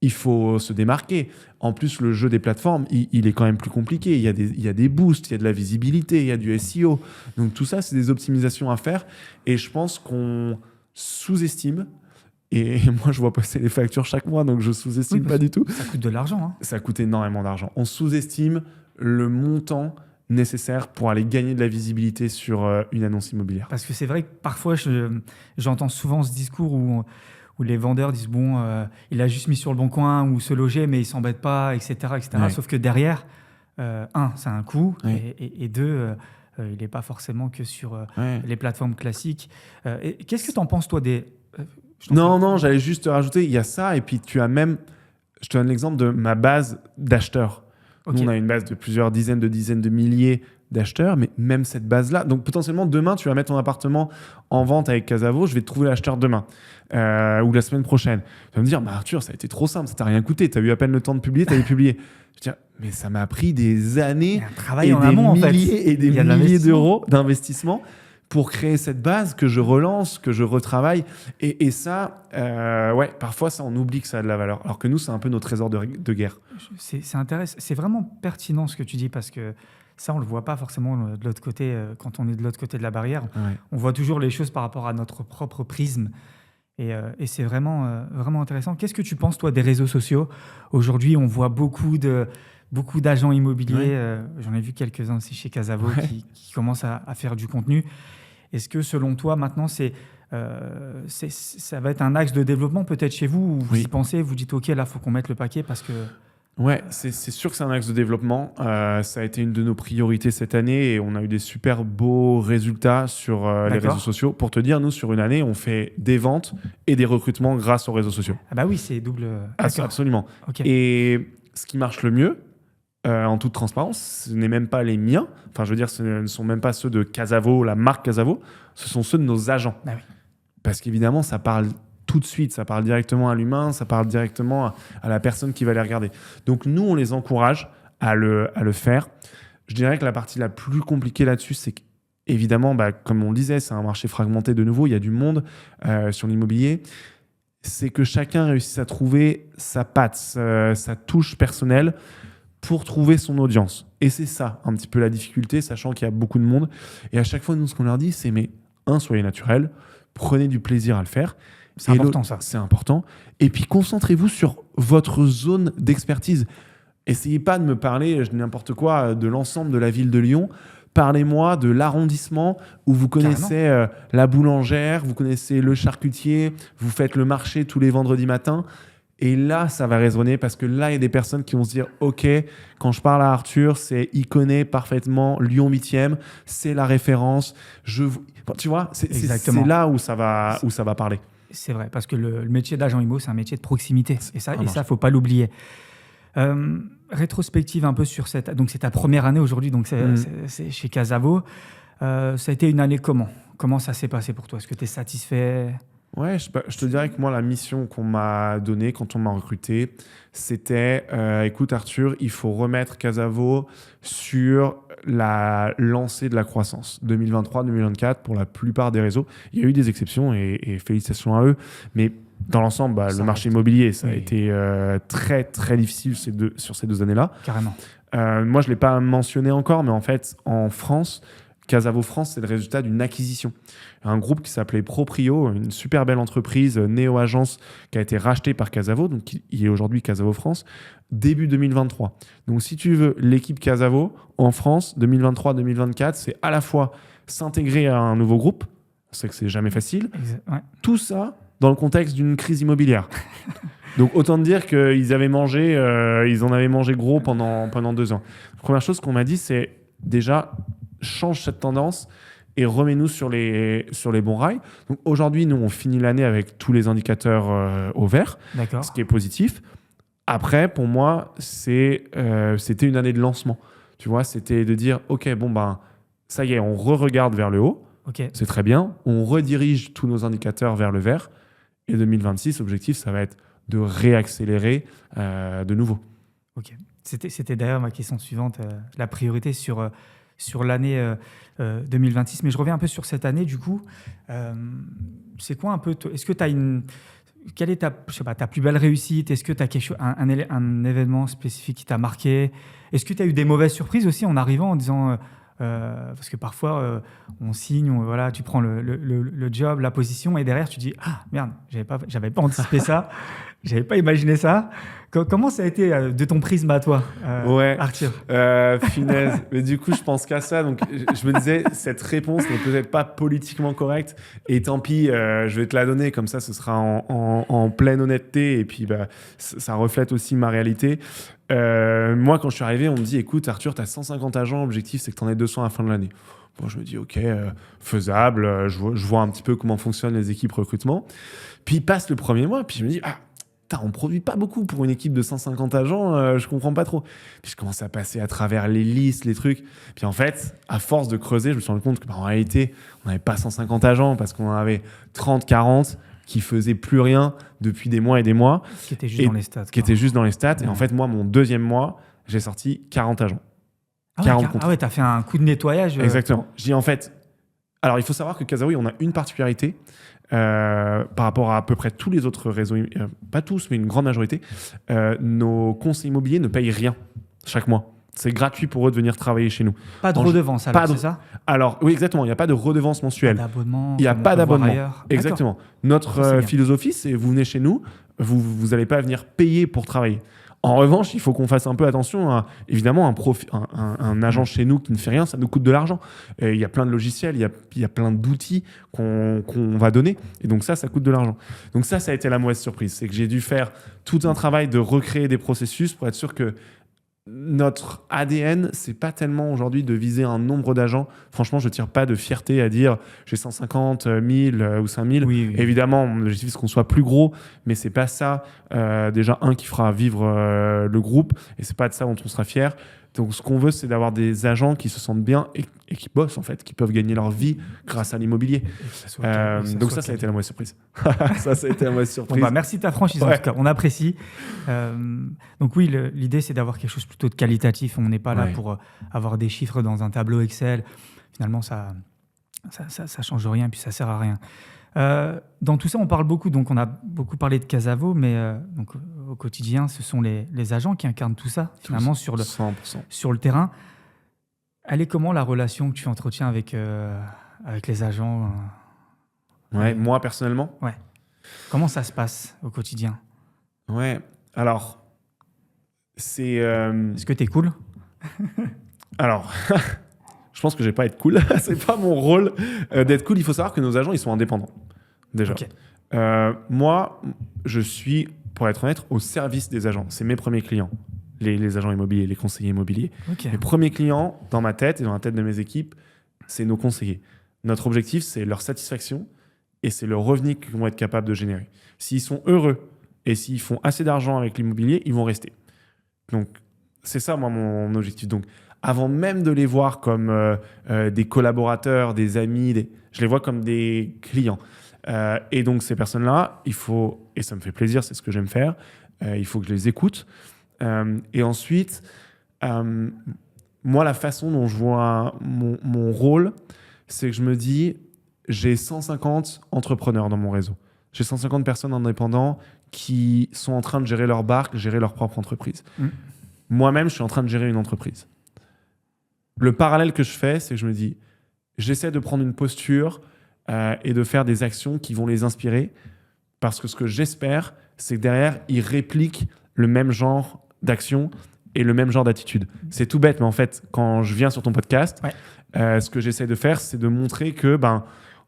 il faut se démarquer. En plus, le jeu des plateformes, il est quand même plus compliqué. Il y a des boosts, il y a de la visibilité, il y a du SEO. Donc tout ça, c'est des optimisations à faire. Et je pense qu'on sous-estime. Et moi, je vois passer les factures chaque mois, donc je sous-estime pas du tout. Ça coûte de l'argent. Hein. Ça coûte énormément d'argent. On sous-estime le montant nécessaire pour aller gagner de la visibilité sur une annonce immobilière. Parce que c'est vrai que parfois, j'entends souvent ce discours où les vendeurs disent il a juste mis sur Le Bon Coin ou Se Loger, mais il s'embête pas, etc. Ouais. Sauf que derrière, c'est un coût, Ouais. et deux, il n'est pas forcément que sur les plateformes classiques. Qu'est-ce que tu en penses, toi, Non, j'allais juste te rajouter, il y a ça, et puis tu as même, je te donne l'exemple de ma base d'acheteurs. Okay. Nous, on a une base de plusieurs dizaines de milliers d'acheteurs, mais même cette base-là, donc potentiellement demain, tu vas mettre ton appartement en vente avec Casavo, je vais te trouver l'acheteur demain, ou la semaine prochaine. Tu vas me dire, Arthur, ça a été trop simple, ça t'a rien coûté, tu as eu à peine le temps de publier, tu avais publié. Je dis, mais ça m'a pris des années et des milliers d'euros d'investissement pour créer cette base que je relance, que je retravaille. Et ça, parfois, ça, on oublie que ça a de la valeur. Alors que nous, c'est un peu nos trésors de guerre. C'est intéressant. C'est vraiment pertinent ce que tu dis, parce que ça, on ne le voit pas forcément de l'autre côté, quand on est de l'autre côté de la barrière. Ouais. On voit toujours les choses par rapport à notre propre prisme. Et c'est vraiment, vraiment intéressant. Qu'est-ce que tu penses, toi, des réseaux sociaux ? Aujourd'hui, on voit beaucoup d'agents immobiliers. Ouais. J'en ai vu quelques-uns aussi chez Casavo qui commencent à faire du contenu. Est-ce que, selon toi, maintenant, ça va être un axe de développement peut-être chez vous, où vous y pensez, vous dites, OK, là, il faut qu'on mette le paquet parce que... Ouais, c'est sûr que c'est un axe de développement. Ça a été une de nos priorités cette année et on a eu des super beaux résultats sur les réseaux sociaux. Pour te dire, nous, sur une année, on fait des ventes et des recrutements grâce aux réseaux sociaux. Ah bah oui, c'est double... Absolument. Okay. Et ce qui marche le mieux, en toute transparence, ce n'est même pas les miens. Enfin, je veux dire, ce ne sont même pas ceux de Casavo, la marque Casavo. Ce sont ceux de nos agents. Ah oui. Parce qu'évidemment, ça parle tout de suite. Ça parle directement à l'humain, ça parle directement à la personne qui va les regarder. Donc, nous, on les encourage à le faire. Je dirais que la partie la plus compliquée là-dessus, c'est qu'évidemment, comme on le disait, c'est un marché fragmenté de nouveau. Il y a du monde sur l'immobilier. C'est que chacun réussisse à trouver sa patte, sa touche personnelle pour trouver son audience. Et c'est ça, un petit peu la difficulté, sachant qu'il y a beaucoup de monde. Et à chaque fois, nous, ce qu'on leur dit, c'est soyez naturel, prenez du plaisir à le faire. C'est important, ça. C'est important. Et puis, concentrez-vous sur votre zone d'expertise. Essayez pas de me parler, je dis n'importe quoi, de l'ensemble de la ville de Lyon. Parlez-moi de l'arrondissement où vous connaissez la boulangère, vous connaissez le charcutier, vous faites le marché tous les vendredis matins. Et là, ça va résonner parce que là, il y a des personnes qui vont se dire « Ok, quand je parle à Arthur, il connaît parfaitement Lyon 8e, c'est la référence. » Tu vois, c'est là où ça va parler. C'est vrai, parce que le métier d'agent immo, c'est un métier de proximité. Et ça, il ne faut pas l'oublier. Rétrospective un peu sur cette... Donc, c'est ta première année aujourd'hui, donc c'est chez Casavo. Ça a été une année comment ? Comment ça s'est passé pour toi ? Est-ce que tu es satisfait ? Ouais, je te dirais que moi, la mission qu'on m'a donnée quand on m'a recruté, c'était écoute, Arthur, il faut remettre Casavo sur la lancée de la croissance 2023-2024 pour la plupart des réseaux. Il y a eu des exceptions et félicitations à eux, mais dans l'ensemble, le marché immobilier, ça a été très, très difficile sur ces 2 années-là. Carrément. Moi, je ne l'ai pas mentionné encore, mais en fait, en France, Casavo France, c'est le résultat d'une acquisition. Un groupe qui s'appelait Proprio, une super belle entreprise néo-agence qui a été rachetée par Casavo, donc il est aujourd'hui Casavo France, début 2023. Donc si tu veux, l'équipe Casavo en France, 2023-2024, c'est à la fois s'intégrer à un nouveau groupe, on sait que c'est jamais facile, Ouais. tout ça dans le contexte d'une crise immobilière. Donc autant te dire qu'ils avaient mangé, ils en avaient mangé gros pendant 2 ans. La première chose qu'on m'a dit, c'est déjà change cette tendance et remets-nous sur les bons rails. Donc aujourd'hui, nous, on finit l'année avec tous les indicateurs au vert, D'accord. ce qui est positif. Après, pour moi, c'était une année de lancement. Tu vois, c'était de dire, OK, ça y est, on re-regarde vers le haut. Ok. C'est très bien. On redirige tous nos indicateurs vers le vert. Et 2026, l'objectif, ça va être de réaccélérer de nouveau. Ok. C'était d'ailleurs ma question suivante, la priorité sur l'année 2026. Mais je reviens un peu sur cette année, du coup. C'est quoi un peu... Est-ce que tu as quelle est ta plus belle réussite? Est-ce que tu as un événement spécifique qui t'a marqué? Est-ce que tu as eu des mauvaises surprises aussi en arrivant en disant... parce que parfois, on signe, voilà, tu prends le job, la position, et derrière, tu dis « Ah, merde, j'avais pas anticipé ça, j'avais pas imaginé ça. » Comment ça a été de ton prisme à toi, Arthur? Finesse. Mais du coup, je pense qu'à ça. Donc, je me disais, cette réponse n'est peut-être pas politiquement correcte. Et tant pis, je vais te la donner. Comme ça, ce sera en pleine honnêteté. Et puis, ça reflète aussi ma réalité. Moi, quand je suis arrivé, on me dit, écoute, Arthur, tu as 150 agents. L'objectif, c'est que tu en aies 200 à la fin de l'année. Bon, je me dis, OK, faisable. Je vois un petit peu comment fonctionnent les équipes recrutement. Puis, passe le premier mois. Puis, je me dis, on ne produit pas beaucoup pour une équipe de 150 agents, je comprends pas trop. Puis je commence à passer à travers les listes, les trucs. Puis en fait, à force de creuser, je me suis rendu compte qu'en réalité, on n'avait pas 150 agents parce qu'on en avait 30, 40 qui faisaient plus rien depuis des mois et des mois. Qui étaient juste dans les stats. Qui étaient juste dans les stats. Ouais. Et en fait, moi, mon deuxième mois, j'ai sorti 40 agents. 40 contrats. Ah ouais, tu as fait un coup de nettoyage. Exactement. Je dis en fait... Alors, il faut savoir que Casavo, on a une particularité par rapport à peu près tous les autres réseaux, pas tous, mais une grande majorité. Nos conseillers immobiliers ne payent rien chaque mois. C'est gratuit pour eux de venir travailler chez nous. Pas de redevance, alors, c'est ça? Alors, oui, exactement. Il n'y a pas de redevance mensuelle. Pas d'abonnement. Il n'y a pas d'abonnement. Exactement. Notre c'est philosophie, c'est vous venez chez nous, vous n'allez pas venir payer pour travailler. En revanche, il faut qu'on fasse un peu attention à, évidemment, un agent chez nous qui ne fait rien, ça nous coûte de l'argent. Il y a plein de logiciels, il y a plein d'outils qu'on va donner. Et donc ça coûte de l'argent. Donc ça a été la mauvaise surprise. C'est que j'ai dû faire tout un travail de recréer des processus pour être sûr que notre ADN, c'est pas tellement aujourd'hui de viser un nombre d'agents. Franchement, je tire pas de fierté à dire j'ai 150, 1000 ou 5000. Oui. Évidemment, l'objectif c'est qu'on soit plus gros, mais c'est pas ça déjà qui fera vivre le groupe et c'est pas de ça dont on sera fier. Donc ce qu'on veut, c'est d'avoir des agents qui se sentent bien et qui bossent en fait, qui peuvent gagner leur vie grâce à l'immobilier. Donc ça a été la mauvaise surprise. Ça a été la mauvaise surprise. Bon, merci de ta franchise, en tout cas, on apprécie. Donc oui, l'idée c'est d'avoir quelque chose plutôt de qualitatif. On n'est pas là pour avoir des chiffres dans un tableau Excel. Finalement, ça change rien, puis ça sert à rien. Dans tout ça, on parle beaucoup, donc on a beaucoup parlé de Casavo, mais donc, au quotidien, ce sont les agents qui incarnent tout ça, finalement, sur le terrain. Elle est comment la relation que tu entretiens avec les agents Moi, personnellement. Ouais. Comment ça se passe au quotidien? Ouais, alors, c'est... Est-ce que t'es cool? Alors... Je pense que je vais pas être cool. C'est pas mon rôle d'être cool. Il faut savoir que nos agents, ils sont indépendants. Déjà. Okay. Moi, je suis, pour être honnête, au service des agents. C'est mes premiers clients, les agents immobiliers, les conseillers immobiliers. Okay. Les premiers clients, dans ma tête et dans la tête de mes équipes, c'est nos conseillers. Notre objectif, c'est leur satisfaction et c'est le revenu qu'ils vont être capables de générer. S'ils sont heureux et s'ils font assez d'argent avec l'immobilier, ils vont rester. Donc, c'est ça, moi, mon objectif. Donc, avant même de les voir comme des collaborateurs, des amis, je les vois comme des clients. Et donc, ces personnes-là, il faut, et ça me fait plaisir, c'est ce que j'aime faire, il faut que je les écoute. Et ensuite, moi, la façon dont je vois mon rôle, c'est que je me dis, j'ai 150 entrepreneurs dans mon réseau. J'ai 150 personnes indépendantes qui sont en train de gérer leur barque, gérer leur propre entreprise. Moi-même, je suis en train de gérer une entreprise. Le parallèle que je fais, c'est que je me dis, j'essaie de prendre une posture et de faire des actions qui vont les inspirer, parce que ce que j'espère, c'est que derrière, ils répliquent le même genre d'action et le même genre d'attitude. C'est tout bête, mais en fait, quand je viens sur ton podcast, ce que j'essaie de faire, c'est de montrer que,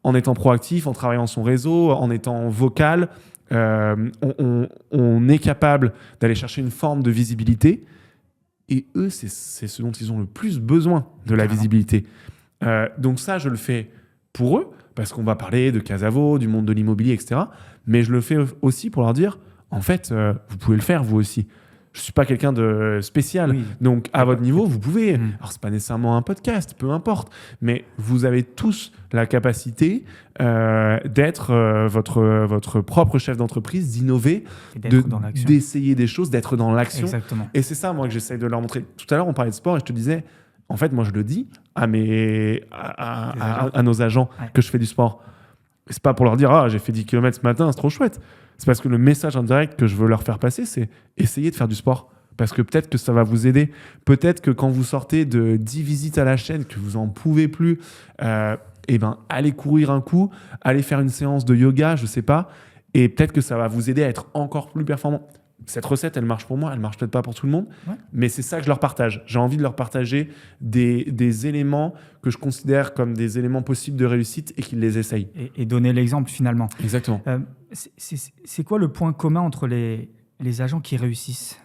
en étant proactif, en travaillant son réseau, en étant vocal, on est capable d'aller chercher une forme de visibilité. Et eux, c'est ce dont ils ont le plus besoin, de la visibilité. Donc ça, je le fais pour eux, parce qu'on va parler de Casavo, du monde de l'immobilier, etc. Mais je le fais aussi pour leur dire, en fait, vous pouvez le faire, vous aussi. Je ne suis pas quelqu'un de spécial. Oui. Donc, à votre niveau, vous pouvez. Alors, ce n'est pas nécessairement un podcast, peu importe. Mais vous avez tous la capacité d'être votre propre chef d'entreprise, d'innover, d'essayer des choses, d'être dans l'action. Exactement. Et c'est ça, moi, que j'essaie de leur montrer. Tout à l'heure, on parlait de sport et je te disais, en fait, moi, je le dis à nos agents que je fais du sport. C'est pas pour leur dire, j'ai fait 10 km ce matin, c'est trop chouette. C'est parce que le message indirect que je veux leur faire passer, c'est essayer de faire du sport. Parce que peut-être que ça va vous aider. Peut-être que quand vous sortez de 10 visites à la chaîne, que vous n'en pouvez plus, allez courir un coup, allez faire une séance de yoga, je sais pas. Et peut-être que ça va vous aider à être encore plus performant. Cette recette, elle marche pour moi, elle marche peut-être pas pour tout le monde, mais c'est ça que je leur partage. J'ai envie de leur partager des éléments que je considère comme des éléments possibles de réussite et qu'ils les essayent. Et donner l'exemple finalement. Exactement. C'est quoi le point commun entre les agents qui réussissent ?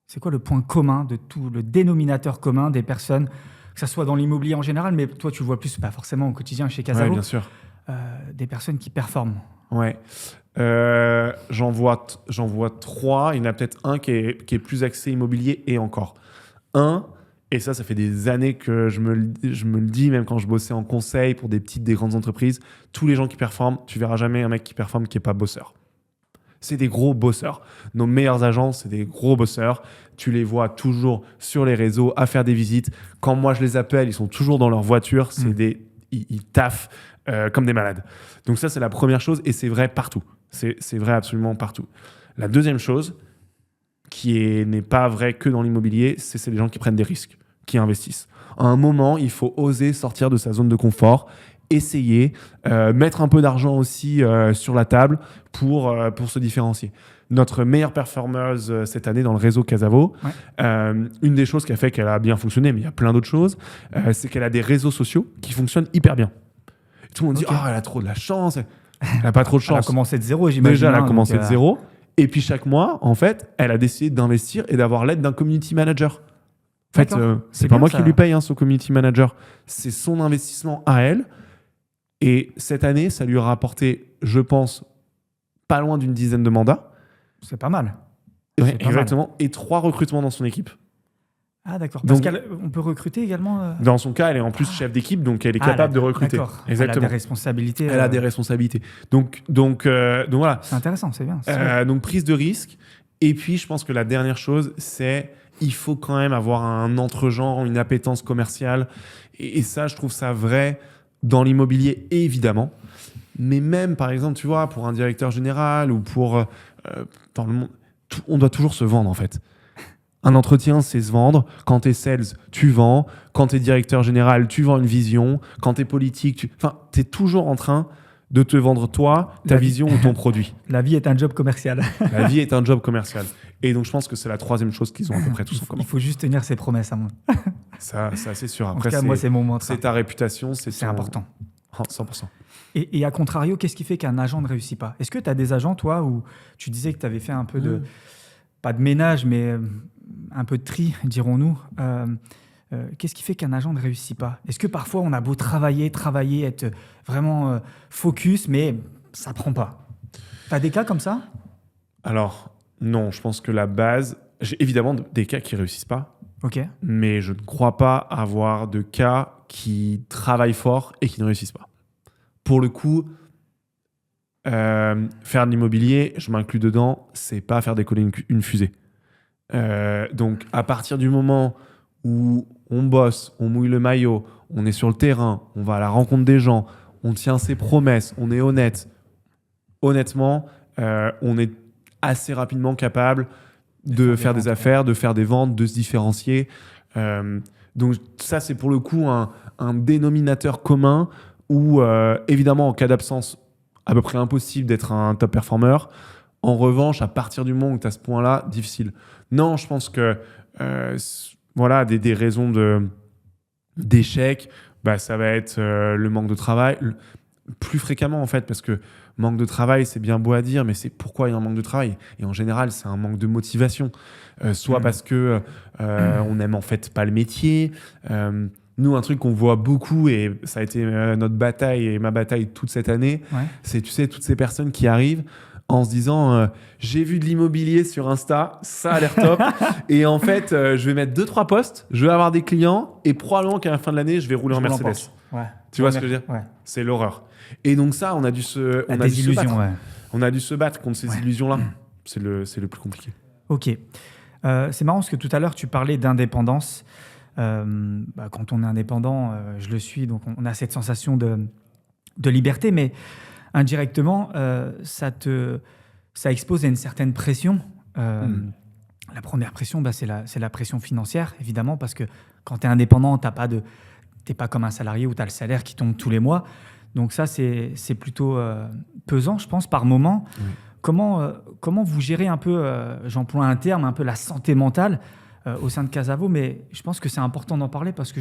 C'est quoi le point commun de tout, le dénominateur commun des personnes, que ce soit dans l'immobilier en général, mais toi tu le vois plus, pas forcément au quotidien chez Casavo, bien sûr. Des personnes qui performent. Ouais. J'en vois 3. Il y en a peut-être un qui est plus axé immobilier et encore. Et ça fait des années que je me le dis, même quand je bossais en conseil pour des petites, des grandes entreprises, tous les gens qui performent, tu verras jamais un mec qui performe qui n'est pas bosseur. C'est des gros bosseurs. Nos meilleurs agents, c'est des gros bosseurs. Tu les vois toujours sur les réseaux à faire des visites. Quand moi je les appelle, ils sont toujours dans leur voiture. Ils taffent comme des malades. Donc ça, c'est la première chose et c'est vrai partout. C'est vrai absolument partout. La deuxième chose, qui n'est pas vrai que dans l'immobilier, c'est les gens qui prennent des risques, qui investissent. À un moment, il faut oser sortir de sa zone de confort, essayer, mettre un peu d'argent aussi sur la table pour se différencier. Notre meilleure performeuse cette année dans le réseau Casavo, une des choses qui a fait qu'elle a bien fonctionné, mais il y a plein d'autres choses, c'est qu'elle a des réseaux sociaux qui fonctionnent hyper bien. Et tout le monde dit « elle a trop de la chance ». Elle n'a pas trop de chance. Elle a commencé de zéro, j'imagine. Déjà, elle a commencé de zéro. Et puis, chaque mois, en fait, elle a décidé d'investir et d'avoir l'aide d'un community manager. En fait, c'est pas moi qui lui paye son community manager. C'est son investissement à elle. Et cette année, ça lui a rapporté, je pense, pas loin d'une dizaine de mandats. C'est pas mal. Exactement. Et 3 recrutements dans son équipe. Ah d'accord, parce qu'on peut recruter également Dans son cas, elle est en plus chef d'équipe, donc elle est capable de recruter. D'accord. Exactement. Elle a des responsabilités. Elle a des responsabilités. Donc voilà. C'est intéressant, c'est bien. Donc prise de risque. Et puis je pense que la dernière chose, c'est il faut quand même avoir un entre-genre, une appétence commerciale. Et ça, je trouve ça vrai dans l'immobilier, évidemment. Mais même, par exemple, tu vois, pour un directeur général ou pour... dans le monde, on doit toujours se vendre, en fait. Un entretien, c'est se vendre. Quand tu es sales, tu vends. Quand tu es directeur général, tu vends une vision. Quand tu es politique, tu es toujours en train de te vendre toi, ta vision ou ton produit. La vie est un job commercial. La vie est un job commercial. Et donc, je pense que c'est la 3e chose qu'ils ont à peu près tous en commun. Il faut juste tenir ses promesses, à moi. Ça, c'est sûr. Après, en tout cas, moi, c'est mon mantra. C'est ta réputation. C'est important. 100%. Et à contrario, qu'est-ce qui fait qu'un agent ne réussit pas ? Est-ce que tu as des agents, toi, où tu disais que tu avais fait un peu de... Pas de ménage, mais un peu de tri, dirons-nous. Qu'est-ce qui fait qu'un agent ne réussit pas ? Est-ce que parfois, on a beau travailler, être vraiment focus, mais ça ne prend pas ? Tu as des cas comme ça ? Alors, non. Je pense que la base... J'ai évidemment des cas qui ne réussissent pas. Ok. Mais je ne crois pas avoir de cas qui travaillent fort et qui ne réussissent pas. Pour le coup, Faire de l'immobilier, je m'inclus dedans, c'est pas faire décoller une fusée. Donc, à partir du moment où on bosse, on mouille le maillot, on est sur le terrain, on va à la rencontre des gens, on tient ses promesses, on est honnête. Honnêtement, on est assez rapidement capable de faire des affaires, de faire des ventes, de se différencier. Donc ça, c'est pour le coup un dénominateur commun où, évidemment, en cas d'absence, à peu près impossible d'être un top performer. En revanche, à partir du moment où tu as ce point-là, difficile. Non, je pense que voilà, des raisons d'échec, ça va être le manque de travail. Plus fréquemment, en fait, parce que manque de travail, c'est bien beau à dire, mais c'est pourquoi il y a un manque de travail. Et en général, c'est un manque de motivation. Soit parce que on n'aime en fait pas le métier. Nous, un truc qu'on voit beaucoup, et ça a été notre bataille et ma bataille toute cette année, c'est, tu sais, toutes ces personnes qui arrivent en se disant j'ai vu de l'immobilier sur Insta, ça a l'air top. Et en fait, je vais mettre 2-3 posts, je vais avoir des clients, et probablement qu'à la fin de l'année, je vais rouler en Mercedes. Tu vois ce que je veux dire ? C'est l'horreur. Et donc ça, on a dû se battre. On a dû se battre contre ces illusions-là. C'est le plus compliqué. Ok. C'est marrant parce que tout à l'heure, tu parlais d'indépendance. Quand on est indépendant, je le suis, donc on a cette sensation de liberté, mais indirectement, ça expose à une certaine pression. La première pression, c'est la pression financière, évidemment, parce que quand tu es indépendant, t'es pas comme un salarié où tu as le salaire qui tombe tous les mois. Donc ça, c'est plutôt pesant, je pense, par moment. Comment vous gérez un peu, j'emploie un terme, un peu la santé mentale au sein de Casavo, mais je pense que c'est important d'en parler parce que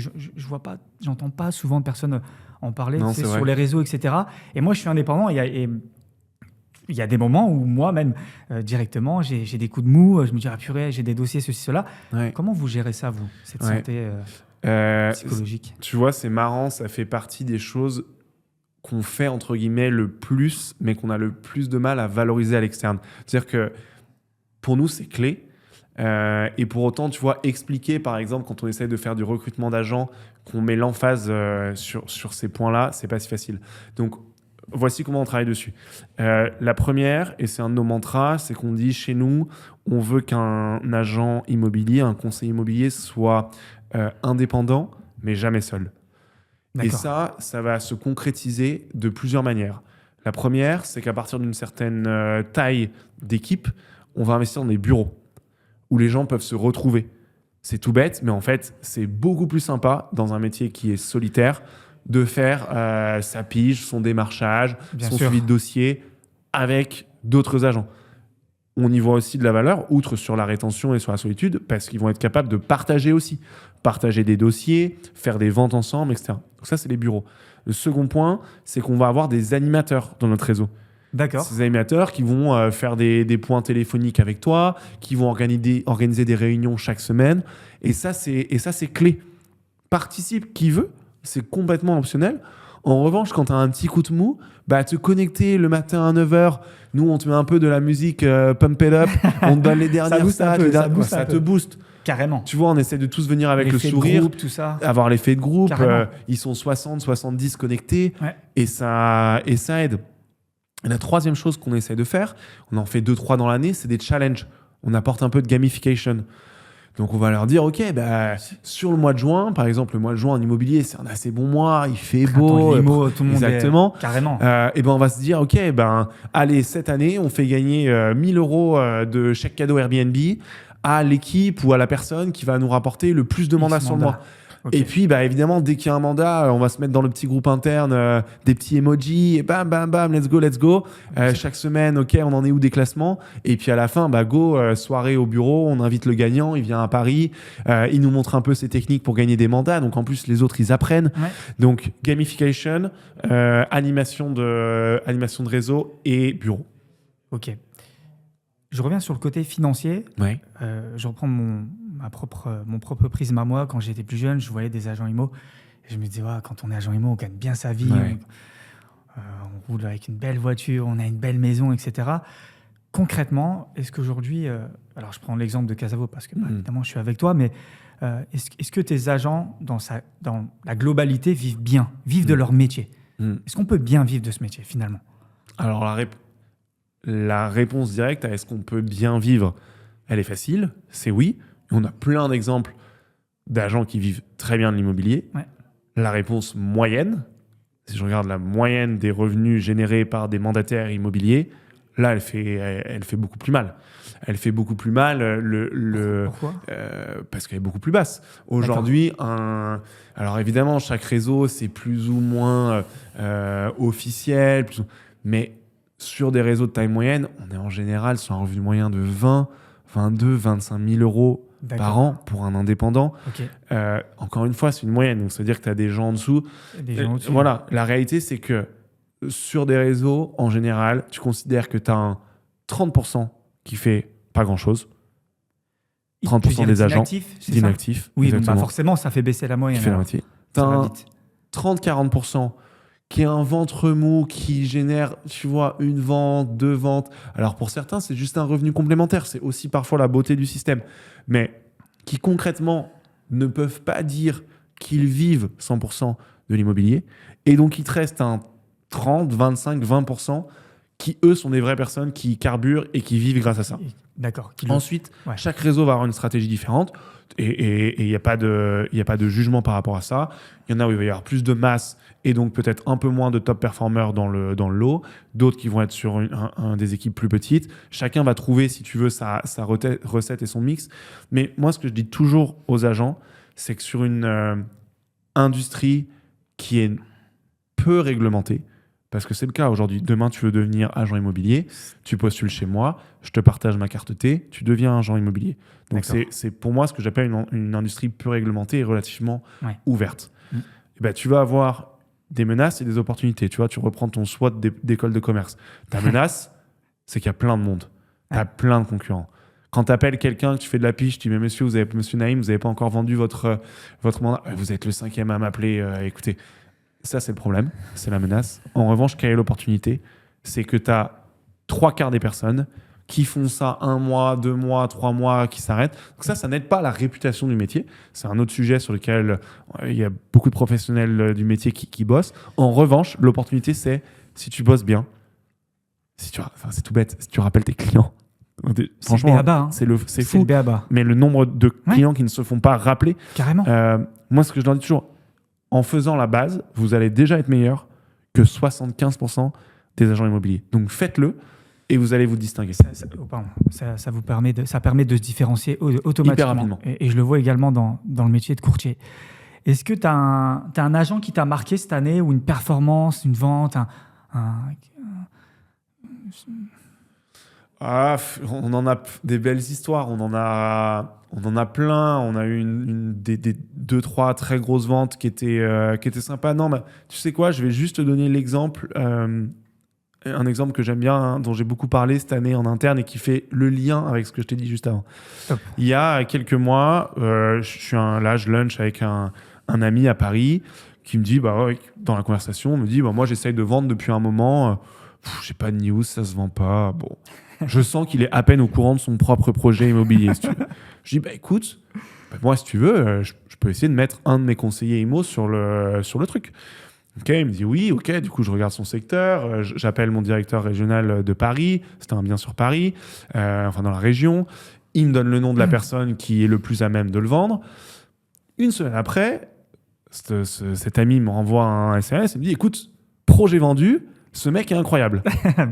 j'entends pas souvent de personnes en parler sur les réseaux, etc. Et moi, je suis indépendant et il y a des moments où moi-même, directement, j'ai des coups de mou, je me dis, purée, j'ai des dossiers, ceci, cela. Comment vous gérez ça, vous, cette santé psychologique ? Tu vois, c'est marrant, ça fait partie des choses qu'on fait, entre guillemets, le plus, mais qu'on a le plus de mal à valoriser à l'externe. C'est-à-dire que pour nous, c'est clé. Et pour autant, tu vois, expliquer, par exemple, quand on essaye de faire du recrutement d'agents, qu'on met l'emphase sur ces points-là, c'est pas si facile. Donc, voici comment on travaille dessus. La première, et c'est un de nos mantras, c'est qu'on dit chez nous, on veut qu'un agent immobilier, un conseiller immobilier soit indépendant, mais jamais seul. Et ça va se concrétiser de plusieurs manières. La première, c'est qu'à partir d'une certaine taille d'équipe, on va investir dans des bureaux où les gens peuvent se retrouver. C'est tout bête, mais en fait, c'est beaucoup plus sympa dans un métier qui est solitaire de faire sa pige, son démarchage, son suivi de dossier avec d'autres agents. On y voit aussi de la valeur, outre sur la rétention et sur la solitude, parce qu'ils vont être capables de partager aussi. Partager des dossiers, faire des ventes ensemble, etc. Donc ça, c'est les bureaux. Le second point, c'est qu'on va avoir des animateurs dans notre réseau. D'accord. Ces animateurs qui vont faire des points téléphoniques avec toi, qui vont organiser des réunions chaque semaine. Et ça, c'est clé. Participe qui veut, c'est complètement optionnel. En revanche, quand tu as un petit coup de mou, te connecter le matin à 9h, nous, on te met un peu de la musique pump it up, on te donne les dernières stats, ça te booste. Carrément. Tu vois, on essaie de tous venir avec le sourire, groupe, tout ça. avoir l'effet de groupe. Ils sont 60, 70 connectés et ça aide. Et la troisième chose qu'on essaie de faire, on en fait 2-3 dans l'année, c'est des challenges. On apporte un peu de gamification. Donc, on va leur dire, OK, sur le mois de juin, par exemple, le mois de juin en immobilier, c'est un assez bon mois, il fait beau. Limo, tout le monde exactement. Carrément. Et on va se dire, OK, allez, cette année, on fait gagner 1 000 € de chèque cadeau Airbnb à l'équipe ou à la personne qui va nous rapporter le plus de mandats sur le mois. Okay. Et puis, évidemment, dès qu'il y a un mandat, on va se mettre dans le petit groupe interne des petits emojis, et bam, bam, bam, let's go. Chaque semaine, OK, on en est où des classements? Et puis à la fin, go, soirée au bureau, on invite le gagnant, il vient à Paris, il nous montre un peu ses techniques pour gagner des mandats. Donc en plus, les autres, ils apprennent. Donc gamification, animation de réseau et bureau. OK. Je reviens sur le côté financier. Je reprends mon propre prisme à moi. Quand j'étais plus jeune, je voyais des agents IMO. Et je me disais, quand on est agent IMO, on gagne bien sa vie. On roule avec une belle voiture, on a une belle maison, etc. Concrètement, est-ce qu'aujourd'hui... alors, je prends l'exemple de Casavo parce que, évidemment, je suis avec toi, mais est-ce que tes agents, dans la globalité, vivent de leur métier? Est-ce qu'on peut bien vivre de ce métier, finalement? Alors, la réponse directe à est-ce qu'on peut bien vivre, elle est facile, c'est oui. On a plein d'exemples d'agents qui vivent très bien de l'immobilier. Ouais. La réponse moyenne, si je regarde la moyenne des revenus générés par des mandataires immobiliers, là, elle fait beaucoup plus mal. Elle fait beaucoup plus mal Pourquoi parce qu'elle est beaucoup plus basse. Aujourd'hui, alors évidemment, chaque réseau, c'est plus ou moins officiel, mais sur des réseaux de taille moyenne, on est en général sur un revenu moyen de 20, 22, 25 000 euros par an pour un indépendant. Ok. Encore une fois, c'est une moyenne, donc ça veut dire que tu as des gens en dessous. Des gens au-dessus. Voilà, la réalité, c'est que sur des réseaux, en général, tu considères que tu as un 30% qui fait pas grand-chose. 30% des agents d'inactifs. Oui, donc forcément, ça fait baisser la moyenne. Qui fait la moitié. Tu as un 30-40% qui est un ventre mou, qui génère, tu vois, une vente, 2 ventes. Alors pour certains, c'est juste un revenu complémentaire. C'est aussi parfois la beauté du système. Mais qui concrètement ne peuvent pas dire qu'ils vivent 100% de l'immobilier. Et donc, il te reste un 30, 25, 20% qui, eux, sont des vraies personnes qui carburent et qui vivent grâce à ça. D'accord. Ensuite, chaque réseau va avoir une stratégie différente et il n'y a pas de jugement par rapport à ça. Il y en a où il va y avoir plus de masse et donc peut-être un peu moins de top performers dans le lot. D'autres qui vont être sur des équipes plus petites. Chacun va trouver, si tu veux, sa recette et son mix. Mais moi, ce que je dis toujours aux agents, c'est que sur une industrie qui est peu réglementée, parce que c'est le cas aujourd'hui. Demain, tu veux devenir agent immobilier, tu postules chez moi, je te partage ma carte T, tu deviens agent immobilier. Donc, c'est pour moi ce que j'appelle une industrie peu réglementée et relativement ouverte. Et ben, tu vas avoir des menaces et des opportunités. Tu vois, tu reprends ton SWOT d'école de commerce. Ta menace, c'est qu'il y a plein de monde. Tu as plein de concurrents. Quand tu appelles quelqu'un, que tu fais de la piche, tu dis « Mais monsieur Naïm, vous n'avez pas encore vendu votre mandat. Vous êtes le 5e à m'appeler. Écoutez, ça, c'est le problème, c'est la menace. En revanche, quelle est l'opportunité ? C'est que tu as 3/4 des personnes qui font ça 1 mois, 2 mois, 3 mois, qui s'arrêtent. Donc ça n'aide pas la réputation du métier. C'est un autre sujet sur lequel il y a beaucoup de professionnels du métier qui bossent. En revanche, l'opportunité, c'est si tu bosses bien, c'est tout bête, si tu rappelles tes clients. Franchement, c'est fou. Le b.a.-ba. Mais le nombre de clients qui ne se font pas rappeler. Carrément. Moi, ce que je leur dis toujours, en faisant la base, vous allez déjà être meilleur que 75% des agents immobiliers. Donc faites-le et vous allez vous distinguer. Ça permet de se différencier automatiquement. Hyper rapidement. Et je le vois également dans le métier de courtier. Est-ce que tu as un agent qui t'a marqué cette année, ou une performance, une vente, on en a des belles histoires, on en a plein. On a eu des 2-3 très grosses ventes qui étaient sympas. Non, mais tu sais quoi, je vais juste te donner l'exemple, un exemple que j'aime bien, dont j'ai beaucoup parlé cette année en interne et qui fait le lien avec ce que je t'ai dit juste avant. Top. Il y a quelques mois, je lunch avec un ami à Paris qui me dit, dans la conversation, on me dit, moi j'essaye de vendre depuis un moment, j'ai pas de news, ça se vend pas. Bon. Je sens qu'il est à peine au courant de son propre projet immobilier. Si tu veux. Je dis, écoute, moi, si tu veux, je peux essayer de mettre un de mes conseillers IMO sur le truc. Ok, il me dit oui, ok. Du coup, je regarde son secteur. J'appelle mon directeur régional de Paris. C'était un bien sur Paris, dans la région. Il me donne le nom de la personne qui est le plus à même de le vendre. Une semaine après, cet ami me renvoie un SMS et me dit, écoute, projet vendu. Ce mec est incroyable.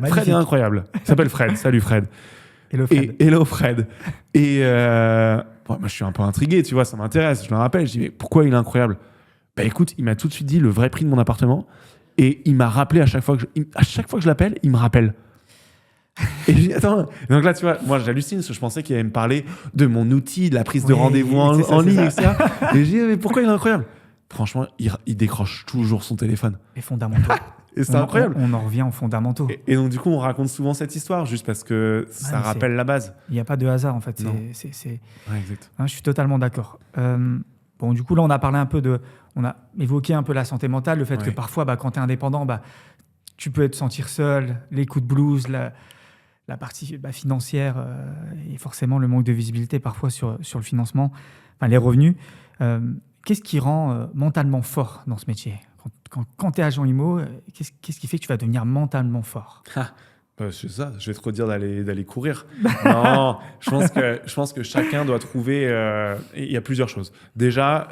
Fred est incroyable. Il s'appelle Fred. Salut Fred. Hello Fred. Hello Fred. Et moi, je suis un peu intrigué, tu vois, ça m'intéresse. Je le rappelle, je dis, mais pourquoi il est incroyable ? Écoute, il m'a tout de suite dit le vrai prix de mon appartement et il m'a rappelé à chaque fois que je l'appelle, il me rappelle. Et je dis, attends. Donc là, tu vois, moi, j'hallucine parce que je pensais qu'il allait me parler de mon outil, de la prise de rendez-vous en ligne, etc. Et je dis, mais pourquoi il est incroyable ? Franchement, il décroche toujours son téléphone. Les fondamentaux. Et c'est incroyable. On en revient aux fondamentaux. Et donc, du coup, on raconte souvent cette histoire juste parce que ça rappelle la base. Il n'y a pas de hasard, en fait. Ouais, exact. Je suis totalement d'accord. Du coup, là, on a parlé un peu on a évoqué un peu la santé mentale, le fait que parfois, quand tu es indépendant, tu peux te sentir seul, les coups de blues, la partie financière et forcément le manque de visibilité parfois sur le financement, les revenus. Qu'est-ce qui rend mentalement fort dans ce métier ? quand tu es agent IMO, qu'est-ce qui fait que tu vas devenir mentalement fort? C'est ça, je vais te redire d'aller courir. Non, je pense que chacun doit trouver. Il y a plusieurs choses. Déjà,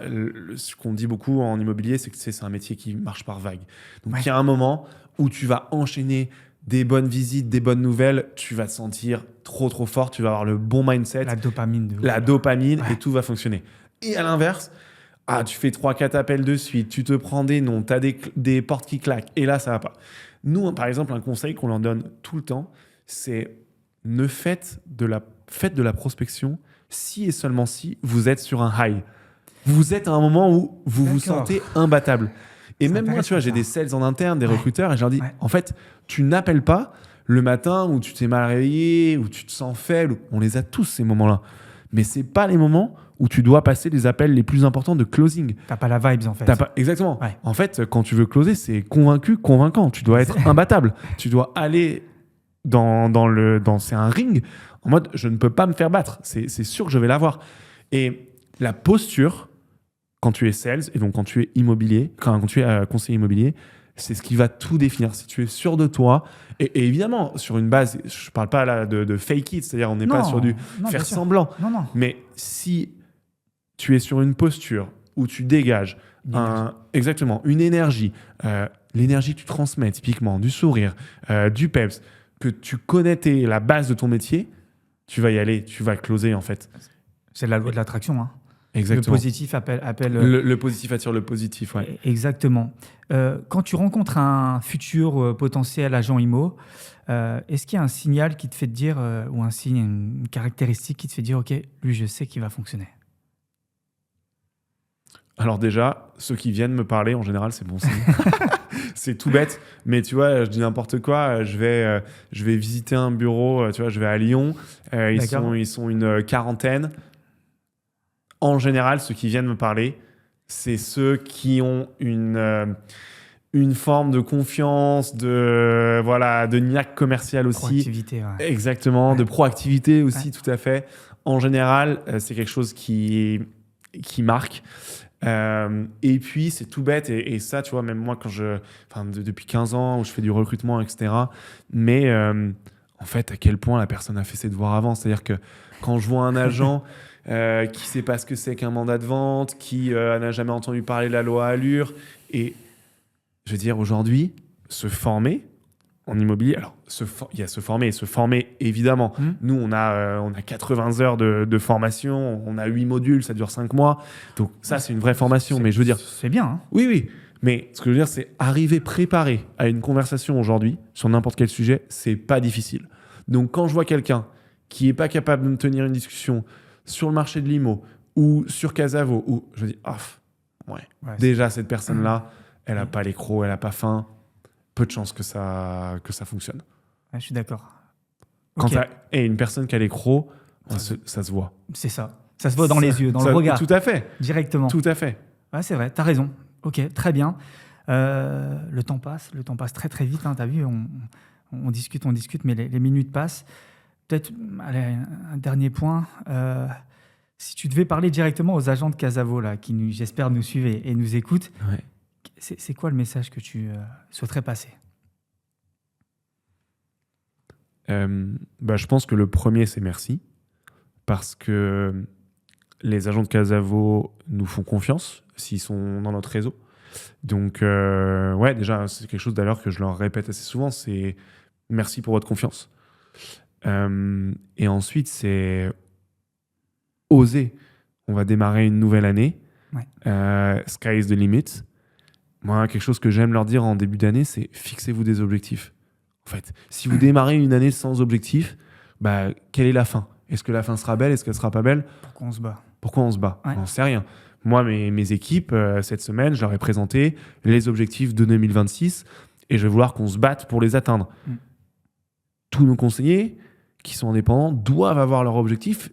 ce qu'on dit beaucoup en immobilier, c'est que c'est un métier qui marche par vague. Donc, il y a un moment où tu vas enchaîner des bonnes visites, des bonnes nouvelles, tu vas te sentir trop fort, tu vas avoir le bon mindset. La dopamine. Et tout va fonctionner. Et à l'inverse, tu fais 3-4 appels de suite, tu te prends des noms, tu as des portes qui claquent, et là, ça va pas. Nous, par exemple, un conseil qu'on leur donne tout le temps, c'est faites de la prospection si et seulement si vous êtes sur un high. Vous êtes à un moment où vous vous sentez imbattable. Et même moi, tu vois, j'ai des sales en interne, des recruteurs, et je leur dis, en fait, tu n'appelles pas le matin où tu t'es mal réveillé, où tu te sens faible. On les a tous, ces moments-là. Mais c'est pas les moments où tu dois passer les appels les plus importants de closing. T'as pas la vibes, en fait. Exactement. Ouais. En fait, quand tu veux closer, c'est convaincu, convaincant. Tu dois être imbattable. Tu dois aller c'est un ring en mode, je ne peux pas me faire battre. C'est sûr que je vais l'avoir. Et la posture, quand tu es sales, et donc quand tu es quand tu es conseiller immobilier, c'est ce qui va tout définir. Si tu es sûr de toi, et évidemment, sur une base, je ne parle pas là de fake it, c'est-à-dire on n'est pas sur du faire semblant. Non. Mais si tu es sur une posture où tu dégages exactement une énergie, l'énergie que tu transmets typiquement, du sourire, du peps, que tu connais la base de ton métier, tu vas y aller, tu vas closer en fait. C'est la loi de l'attraction, hein. Exactement. Le positif appelle... Le positif attire le positif, ouais. Exactement. Quand tu rencontres un futur potentiel agent IMO, est-ce qu'il y a un signal qui te fait te dire, ou un signe, une caractéristique qui te fait dire, OK, lui, je sais qu'il va fonctionner? Alors déjà, ceux qui viennent me parler, en général, c'est bon signe. C'est tout bête, mais tu vois, je dis n'importe quoi. Je vais visiter un bureau, tu vois, je vais à Lyon. Ils sont une quarantaine. En général, ceux qui viennent me parler, c'est ceux qui ont une forme de confiance, de niaque commerciale aussi. Proactivité, ouais. Exactement, de proactivité aussi, tout à fait. En général, c'est quelque chose qui marque. Et puis, c'est tout bête. Et ça, tu vois, même moi, depuis 15 ans, où je fais du recrutement, etc. Mais en fait, à quel point la personne a fait ses devoirs avant. C'est-à-dire que quand je vois un agent qui ne sait pas ce que c'est qu'un mandat de vente, qui n'a jamais entendu parler de la loi Allure, et je veux dire, aujourd'hui, se former en immobilier, alors il y a se former et se former, évidemment. Nous, on a 80 heures de formation, on a 8 modules, ça dure 5 mois. Donc ça, c'est une vraie formation. Mais je veux dire... C'est bien, hein. Oui. Mais ce que je veux dire, c'est arriver préparé à une conversation aujourd'hui, sur n'importe quel sujet, c'est pas difficile. Donc quand je vois quelqu'un qui est pas capable de me tenir une discussion sur le marché de l'IMO ou sur Casavo, ou je dis, déjà, cette personne-là, elle n'a pas les crocs, elle n'a pas faim. Peu de chances que ça fonctionne. Ouais, je suis d'accord. Et une personne qui a les crocs, ça se voit. C'est ça. Ça se voit dans les yeux, dans le regard. Tout à fait. Directement. Tout à fait. Ouais, c'est vrai, tu as raison. Ok, très bien. Le temps passe très très vite. Hein, tu as vu, on discute, mais les minutes passent. Peut-être un dernier point. Si tu devais parler directement aux agents de Casavo, là, qui, j'espère, nous suivent et nous écoutent, c'est quoi le message que tu souhaiterais passer? Je pense que le premier, c'est merci. Parce que les agents de Casavo nous font confiance s'ils sont dans notre réseau. Donc, déjà, c'est quelque chose d'ailleurs que je leur répète assez souvent, c'est merci pour votre confiance. Et ensuite, c'est oser. On va démarrer une nouvelle année. Sky is the limit. Moi, quelque chose que j'aime leur dire en début d'année, c'est fixez-vous des objectifs. En fait, si vous démarrez une année sans objectif, quelle est la fin? Est-ce que la fin sera belle? Est-ce qu'elle sera pas belle? Pourquoi on se bat? On n'en sait rien. Moi, mes équipes, cette semaine, je leur ai présenté les objectifs de 2026 et je vais vouloir qu'on se batte pour les atteindre. Tous nos conseillers qui sont indépendants doivent avoir leur objectif.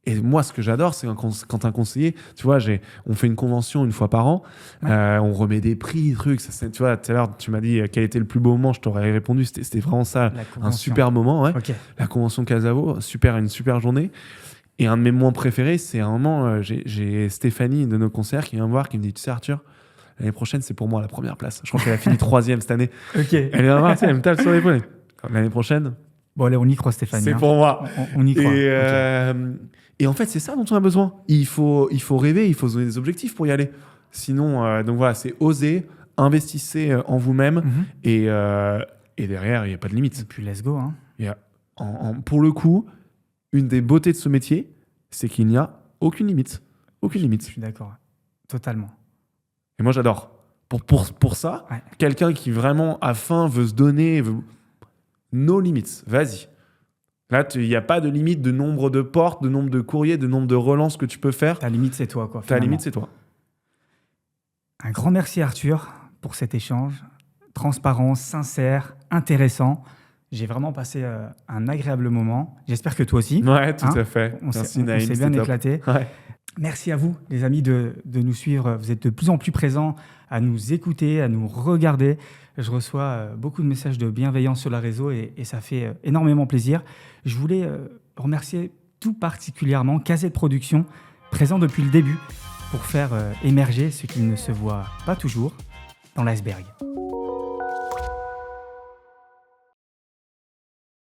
Et moi, ce que j'adore, c'est quand un conseiller, tu vois, on fait une convention une fois par an, on remet des prix, trucs. Tu vois, tout à l'heure, tu m'as dit quel était le plus beau moment, je t'aurais répondu, c'était vraiment ça, un super moment. Ouais. Okay. La convention Casavo, une super journée. Et un de mes moments préférés, c'est un moment, j'ai Stéphanie de nos conseillers qui vient me voir, qui me dit, tu sais Arthur, l'année prochaine, c'est pour moi la première place. Je crois qu'elle a fini 3e cette année. Ok. Elle est là, elle me tape sur l'épaule. L'année prochaine, Bon, allez, on y croit, Stéphanie. c'est hein. pour moi. On y croit. Et en fait, c'est ça dont on a besoin. Il faut rêver, il faut se donner des objectifs pour y aller. Sinon, donc voilà, c'est oser, investissez en vous-même Mhm. et derrière, il n'y a pas de limite. Et puis, let's go. Hein. Il y a, pour le coup, une des beautés de ce métier, c'est qu'il n'y a aucune limite. Aucune Je limite. suis d'accord. Totalement. Et moi, j'adore. Pour ça, Ouais. quelqu'un qui vraiment a faim, veut se donner, no limits, vas-y. Là, il n'y a pas de limite de nombre de portes, de nombre de courriers, de nombre de relances que tu peux faire. Ta limite, c'est toi, quoi. Ta finalement. limite, c'est toi. Un grand merci, Arthur, pour cet échange. Transparent, sincère, intéressant. J'ai vraiment passé un agréable moment. J'espère que toi aussi. Ouais, tout Hein, à fait. On s'est Merci, Naïm, bien c'était top. éclaté. Ouais. Merci à vous, les amis, de nous suivre. Vous êtes de plus en plus présents à nous écouter, à nous regarder. Je reçois beaucoup de messages de bienveillance sur la réseau et ça fait énormément plaisir. Je voulais remercier tout particulièrement Kazet Production, présent depuis le début, pour faire émerger ce qui ne se voit pas toujours dans l'iceberg.